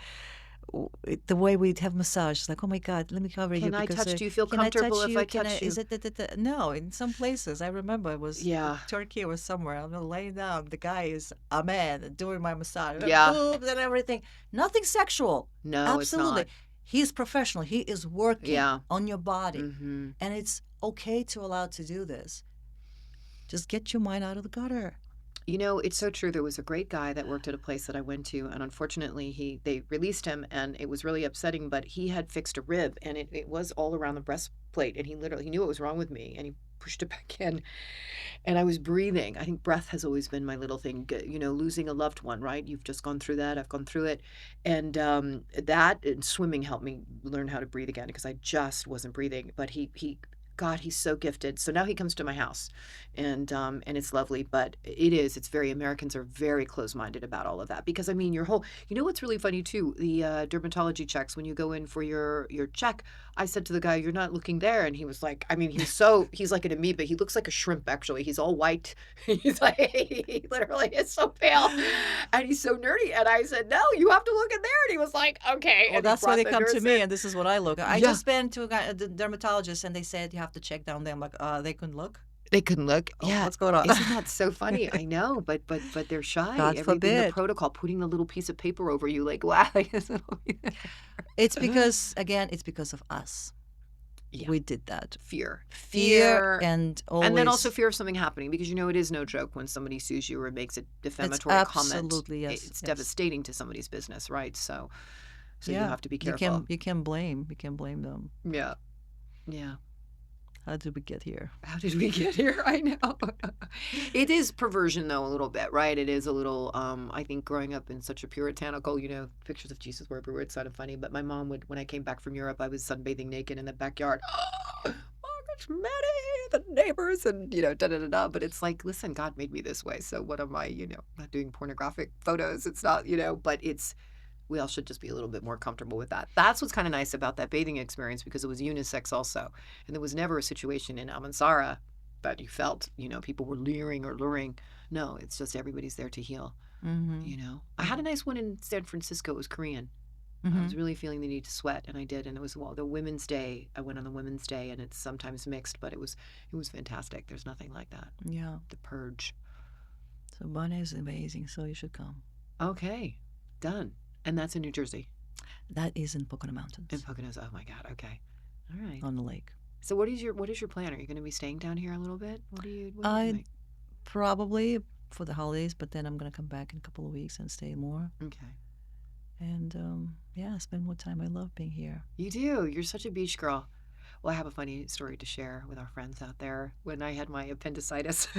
the way we have massage. It's like, oh my God, let me cover you Can I because touch? Do you feel can I comfortable touch if I you? Can I? touch Is you? it? No, in some places, I remember I was Yeah. Turkey or somewhere. I'm laying down. The guy is a man doing my massage, Yeah. boobs and everything. Nothing sexual. No, it's Absolutely. not. He's professional. He is working Yeah. on your body. Mm-hmm. And it's okay to allow to do this. Just get your mind out of the gutter. You know, it's so true. There was a great guy that worked at a place that I went to, and unfortunately, they released him, and it was really upsetting. But he had fixed a rib, and it was all around the breastplate, and he knew what was wrong with me, and he pushed it back in, and I was breathing. I think breath has always been my little thing. You know, losing a loved one, right? You've just gone through that. I've gone through it, and that and swimming helped me learn how to breathe again because I just wasn't breathing. But he. God, he's so gifted. So now he comes to my house, and it's lovely. But it's very Americans are very close minded about all of that because I mean you know what's really funny too, the dermatology checks when you go in for your check. I said to the guy, "You're not looking there," and he was like, I mean, he's like an amoeba. He looks like a shrimp actually. He's all white. He's like he literally is so pale, and he's so nerdy. And I said, "No, you have to look in there," and he was like, "Okay." Well, And he that's why brought they the come to nurse me, in. and this is what I look. I Yeah. just been to the dermatologist, and they said you have to check down there. I'm like, they couldn't look. They couldn't look. Oh, Yeah. what's going on? Isn't that so funny? I know, but they're shy. God Everything, the forbid. protocol, putting the little piece of paper over you, like, wow. Like, this little- It's because, again, it's because of us. Yeah. We did that. Fear. And always. And then also fear of something happening because you know it is no joke when somebody sues you or makes a defamatory comment. absolutely, yes, It's yes. devastating to somebody's business, right? So you Yeah. have to be careful. You can blame them. Yeah. Yeah. How did we get here? How did we get here? I know. It is perversion, though, a little bit, right? It is a little, I think growing up in such a puritanical, you know, pictures of Jesus were everywhere. It's kind of funny. But my mom would, when I came back from Europe, I was sunbathing naked in the backyard. Margaret's Maddie, the neighbors, and, you know, da-da-da-da. But it's like, listen, God made me this way. So what am I, you know, not doing pornographic photos. It's not, you know, but we all should just be a little bit more comfortable with that. That's what's kind of nice about that bathing experience because it was unisex also. And there was never a situation in Amansara that you felt, you know, people were leering or luring. No, it's just everybody's there to heal, you know. I had a nice one in San Francisco. It was Korean. I was really feeling the need to sweat, and I did. And it was the Women's Day. I went on the Women's Day, and it's sometimes mixed, but it was fantastic. There's nothing like that. Yeah. The purge. So Bonnet is amazing, so you should come. Okay, done. And that's in New Jersey. That is in Pocono Mountains. In Poconos. Oh my God. Okay. All right. On the lake. So what is your plan? Are you going to be staying down here a little bit? What are you doing? Probably for the holidays, but then I'm going to come back in a couple of weeks and stay more. Okay. And spend more time. I love being here. You do. You're such a beach girl. Well, I have a funny story to share with our friends out there. When I had my appendicitis,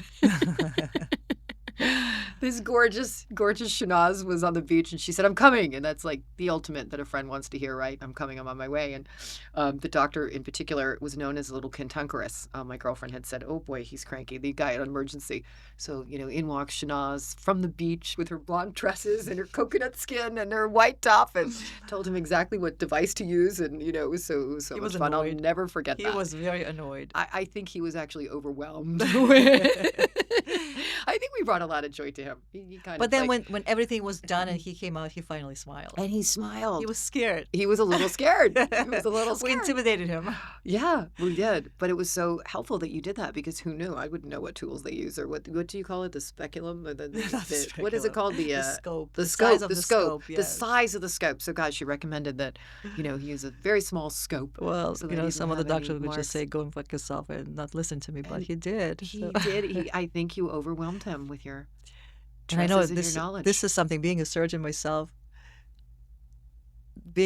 this gorgeous Shanaz was on the beach, and she said, "I'm coming," and that's like the ultimate that a friend wants to hear, right? I'm coming. I'm on my way. And the doctor, in particular, was known as a little cantankerous. My girlfriend had said, "Oh boy, he's cranky." The guy on emergency. So you know, in walks Shanaz from the beach with her blonde tresses and her coconut skin and her white top, and told him exactly what device to use. And you know, it was so much fun. I'll never forget that. He was very annoyed. I think he was actually overwhelmed. I think we brought a lot of joy to him. He kind But of then like, when everything was done and he came out, he finally smiled. and he smiled. He was scared. He was a little scared. He was a little We scared. intimidated him. Yeah, we did. But it was so helpful that you did that because who knew? I wouldn't know what tools they use or what do you call it? The speculum or what is it called? The scope. The size scope. of The the scope. scope, The yes. size of the scope. So God, she recommended that, you know, he use a very small scope. Well, so that you he know, didn't some of the have any doctors would marks. just say, "Go and fuck yourself," and not listen to me, but he did. He so. did. I think you overwhelmed him with your And I know tresses and your knowledge. this is something. Being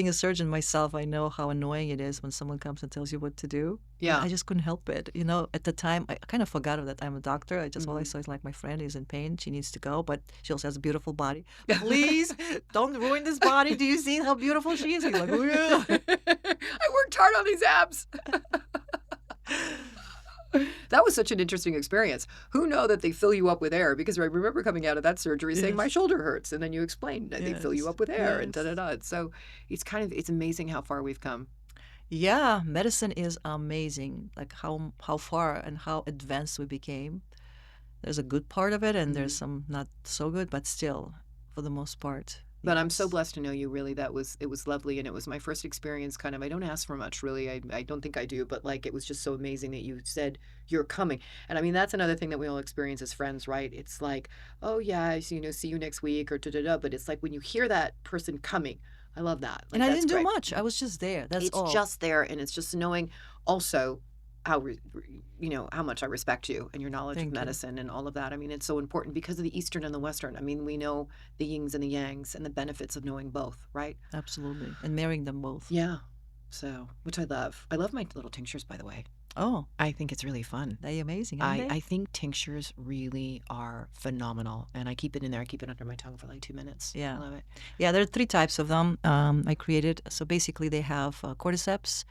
a surgeon myself, I know how annoying it is when someone comes and tells you what to do. Yeah. I just couldn't help it. You know, at the time, I kind of forgot that I'm a doctor. I just all I Mhm. saw is like my friend is in pain. She needs to go, but she also has a beautiful body. Please don't ruin this body. Do you see how beautiful she is? He's like, oh, yeah. I worked hard on these abs. That was such an interesting experience. Who know that they fill you up with air? Because I remember coming out of that surgery saying Yes. my shoulder hurts, and then you explained that they fill you Yes. up with air and Yes. da da da. So it's amazing how far we've come. Yeah, medicine is amazing. Like how far and how advanced we became. There's a good part of it, and there's some not so good, but still, for the most part. But I'm so yes. blessed to know you. Really, it was lovely, and it was my first experience. Kind of, I don't ask for much, really. I don't think I do, but like it was just so amazing that you said you're coming. And I mean, that's another thing that we all experience as friends, right? It's like, oh yeah, you know, see you next week or da da da. But it's like when you hear that person coming, I love that. Like, And I that's didn't do great. much. I was just there. That's It's all. just there, and it's just knowing also how much I respect you and your knowledge of Thank you. medicine and all of that. I mean, it's so important because of the Eastern and the Western. I mean, we know the yings and the yangs and the benefits of knowing both, right? Absolutely. And marrying them both. Yeah. So, which I love. I love my little tinctures, by the way. Oh, I think it's really fun. they're amazing, aren't they? I think tinctures really are phenomenal. And I keep it in there. I keep it under my tongue for like 2 minutes. I Yeah. love it. Yeah, there are 3 types of them I created. So basically, they have cordyceps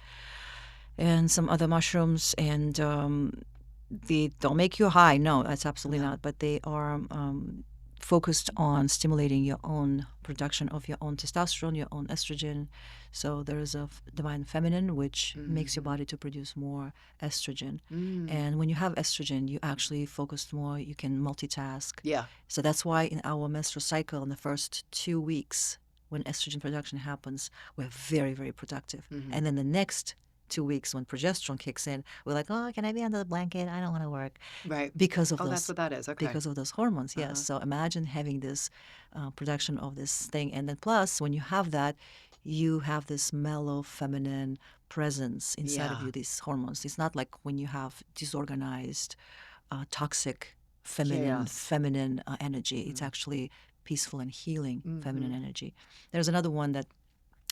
and some other mushrooms, and they don't make you high. No, that's absolutely No. not. But they are focused on stimulating your own production of your own testosterone, your own estrogen. So there is a divine feminine, which makes your body to produce more estrogen. Mm. And when you have estrogen, you actually focus more. You can multitask. Yeah. So that's why in our menstrual cycle, in the first 2 weeks, when estrogen production happens, we're very, very productive. And then the next 2 weeks, when progesterone kicks in, we're like, oh, can I be under the blanket? I don't want to work Right. because of Oh, that's what that is. Okay. because of those hormones. Yes. So imagine having this production of this thing, and then plus when you have that, you have this mellow feminine presence inside of Yeah. you. These hormones. It's not like when you have disorganized, toxic Chaos. feminine energy. It's actually peaceful and healing feminine energy. There's another one that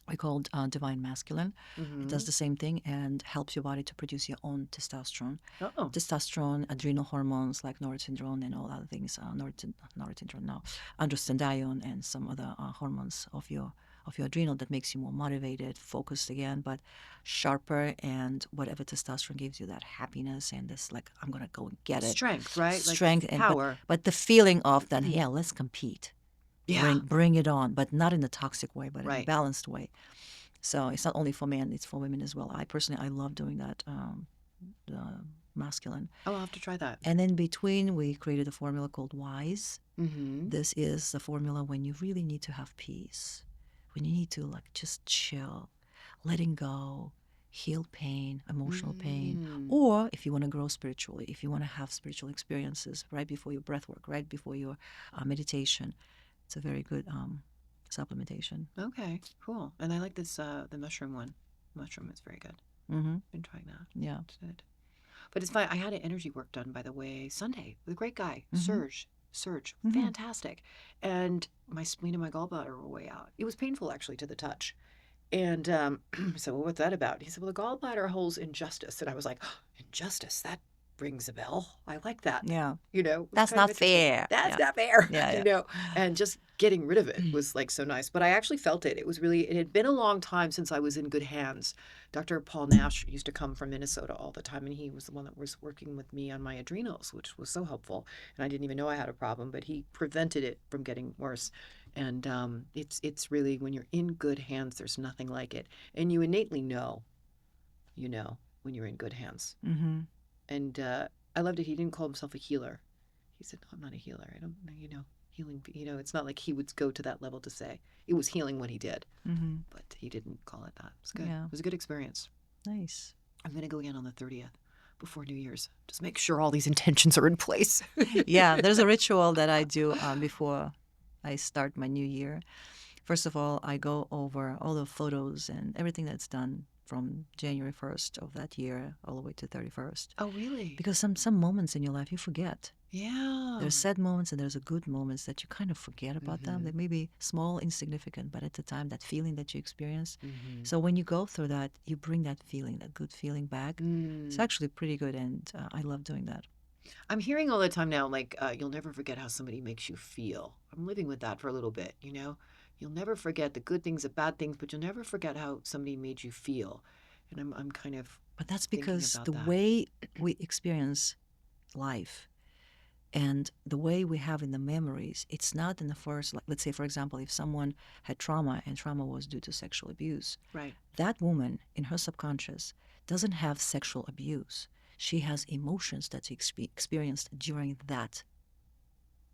we called divine masculine. It does the same thing and helps your body to produce your own testosterone. Oh. Testosterone, adrenal hormones like norepinephrine and all other things, norepinephrine, no, androstenedione and some other hormones of your adrenal that makes you more motivated, focused again, but sharper, and whatever testosterone gives you that happiness and this like I'm gonna go and get it, Strength, right? strength, Like and power. but the feeling of that, yeah, let's compete. Yeah. Bring it on, but not in a toxic way, but in a Right. balanced way. So it's not only for men; it's for women as well. I love doing that, masculine. Oh, I'll have to try that. And in between, we created a formula called WISE. Mm-hmm. This is the formula when you really need to have peace, when you need to like just chill, letting go, heal pain, emotional pain, or if you want to grow spiritually, if you want to have spiritual experiences right before your breath work, right before your meditation. It's a very good supplementation. Okay, cool. And I like this the mushroom one. Mushroom is very good. Mm-hmm. Been trying that. Yeah. It's good. But it's fine. I had an energy work done, by the way, Sunday with a great guy, Mm-hmm. Serge, Mm-hmm. fantastic. And my spleen and my gallbladder were way out. It was painful actually to the touch. And I said, well, what's that about? He said, well, the gallbladder holds injustice. And I was like, oh, injustice, that rings a bell. I like that. Yeah. It was That's kind of not interesting. fair. That's Yeah. not fair. Yeah, yeah. And just getting rid of it was like so nice. But I actually felt it. It was really, it had been a long time since I was in good hands. Dr. Paul Nash used to come from Minnesota all the time, and he was the one that was working with me on my adrenals, which was so helpful. And I didn't even know I had a problem, but he prevented it from getting worse. And it's really, when you're in good hands, there's nothing like it. And you innately know, when you're in good hands. Mm-hmm. And I loved it. He didn't call himself a healer. He said, no, I'm not a healer. I don't, healing, it's not like he would go to that level to say it was healing what he did. Mm-hmm. But he didn't call it that. It was good. Yeah. It was a good experience. Nice. I'm going to go again on the 30th before New Year's. Just make sure all these intentions are in place. Yeah, there's a ritual that I do before I start my new year. First of all, I go over all the photos and everything that's done from January 1st of that year all the way to 31st. Oh, really? Because some moments in your life you forget. Yeah. There's sad moments and there's a good moments that you kind of forget about them. They may be small, insignificant, but at the time, that feeling that you experience. So when you go through that, you bring that feeling, that good feeling back. It's actually pretty good, and I love doing that. I'm hearing all the time now, like, you'll never forget how somebody makes you feel. I'm living with that for a little bit, You'll never forget the good things, the bad things, but you'll never forget how somebody made you feel. And I'm kind of But that's thinking because about the that. way we experience life and the way we have in the memories, it's not in the first, like, let's say, for example, if someone had trauma and trauma was due to sexual abuse, Right. that woman in her subconscious doesn't have sexual abuse. She has emotions that she experienced during that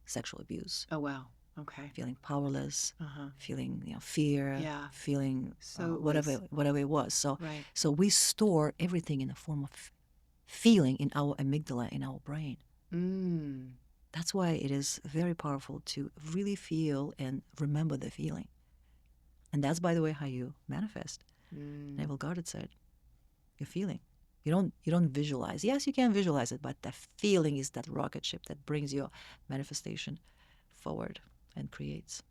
sexual abuse. Oh, wow. Okay. Feeling powerless, Uh-huh. feeling fear, Yeah. feeling So it whatever was- whatever it was. So Right. so we store everything in the form of feeling in our amygdala, in our brain. Mm. That's why it is very powerful to really feel and remember the feeling. And that's, by the way, how you manifest. Neville Goddard said, your feeling. You don't visualize. Yes, you can visualize it, but the feeling is that rocket ship that brings your manifestation forward and creates.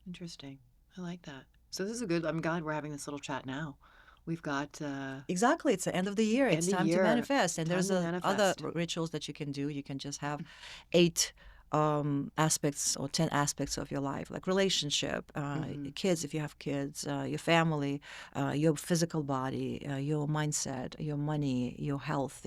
Interesting. I like that. So this is a good. I'm glad we're having this little chat now. We've got Exactly. It's the end of the year. It's end of time to year. manifest. And Time there's to other manifest. rituals that you can do. You can just have 8 aspects or 10 aspects of your life, like relationship, kids, if you have kids, your family, your physical body, your mindset, your money, your health,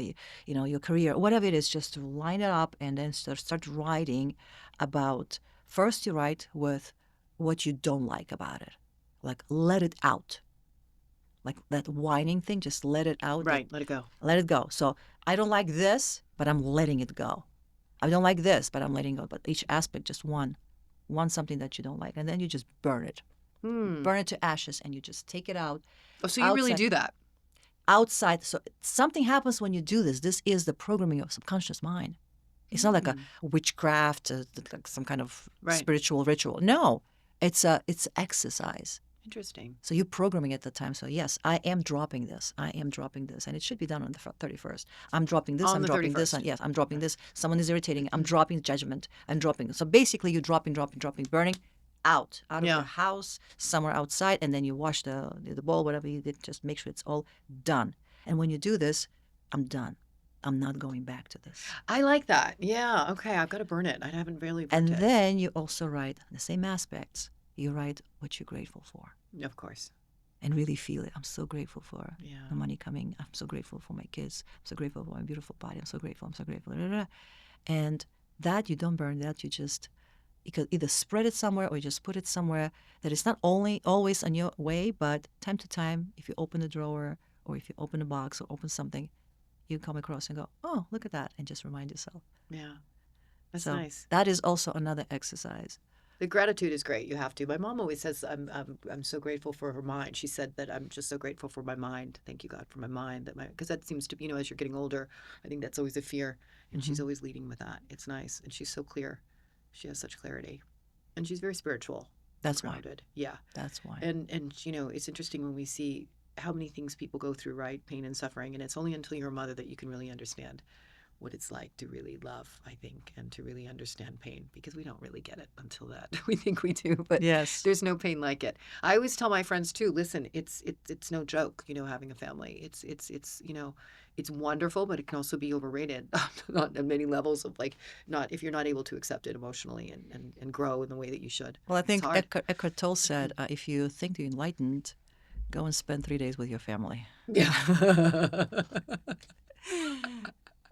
your career, whatever it is, just to line it up and then start writing about. First, you write with what you don't like about it. Like, let it out, like that whining thing, just let it out. Right. Let it go. Let it go. So I don't like this, but I'm letting it go. I don't like this, but I'm letting go. But each aspect, just one something that you don't like, and then you just burn it. Burn it to ashes, and you just take it out. Oh, so you really outside. do that? Outside. So something happens when you do this. This is the programming of subconscious mind. It's not like a witchcraft, like some kind of spiritual ritual. No, it's exercise. Interesting. So you're programming at the time. So yes, I am dropping this. I am dropping this, and it should be done on the 31st. I'm dropping this. On I'm the dropping this. 31st. Yes, I'm dropping this. Someone is irritating. I'm dropping judgment. I'm dropping. So basically, you're dropping, burning out of your house, somewhere outside, and then you wash the bowl, whatever you did. Just make sure it's all done. And when you do this, I'm done. I'm not going back to this. I like that. Yeah. Okay. I've got to burn it. I haven't really burned And it. then you also write the same aspects. You write what you're grateful for. Of course. And really feel it. I'm so grateful for Yeah. the money coming. I'm so grateful for my kids. I'm so grateful for my beautiful body. I'm so grateful. I'm so grateful. And that you don't burn that. You could either spread it somewhere or you just put it somewhere that it's not only always on your way, but time to time, if you open a drawer or if you open a box or open something, you come across and go, oh, look at that, and just remind yourself. Yeah. That's So nice. that is also another exercise. The gratitude is great. You have to. My mom always says, I'm so grateful for her mind. She said that I'm just so grateful for my mind. Thank you, God, for my mind. Because that seems to be, as you're getting older, I think that's always a fear. And she's always leading with that. It's nice. And she's so clear. She has such clarity. And she's very spiritual. That's why. Yeah. That's why. And it's interesting when we see how many things people go through, right? Pain and suffering. And it's only until you're a mother that you can really understand what it's like to really love, I think, and to really understand pain, because we don't really get it until that. We think we do, but yes, there's no pain like it. I always tell my friends too, listen, it's no joke, having a family. It's wonderful, but it can also be overrated on many levels of not if you're not able to accept it emotionally and grow in the way that you should. Well, I think Eckhart Tolle said, if you think you're enlightened, go and spend 3 days with your family. Yeah.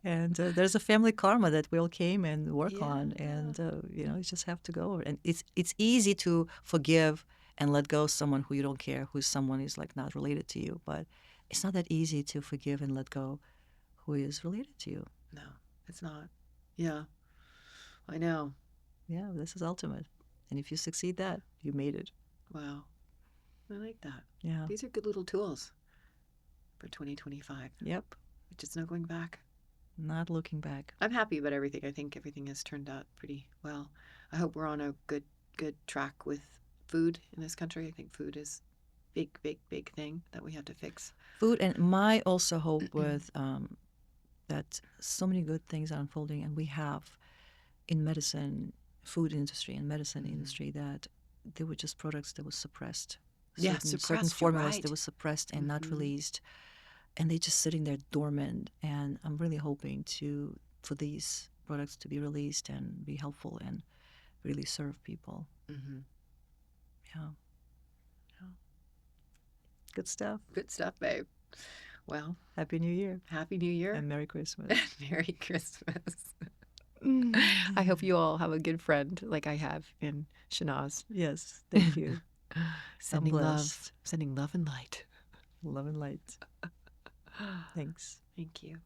And there's a family karma that we all came and work on, and you just have to go. And it's easy to forgive and let go someone who you don't care, who's someone is like not related to you, but it's not that easy to forgive and let go who is related to you. No, it's not. Yeah, I know. Yeah, this is ultimate. And if you succeed that, you made it. Wow, I like that. Yeah, these are good little tools for 2025. Yep. Just no going back. Not looking back. I'm happy about everything. I think everything has turned out pretty well. I hope we're on a good track with food in this country. I think food is big thing that we have to fix. Food, and my also hope with that so many good things are unfolding, and we have in medicine, food industry and medicine industry, that there were just products that were suppressed. Certain formulas that were suppressed and not released. And they're just sitting there dormant. And I'm really hoping for these products to be released and be helpful and really serve people. Yeah. Good stuff. Good stuff, babe. Well, Happy New Year. Happy New Year. And Merry Christmas. Merry Christmas. I hope you all have a good friend like I have in Shanaz. Yes, thank you. Sending love and light. Love and light. Thanks. Thank you.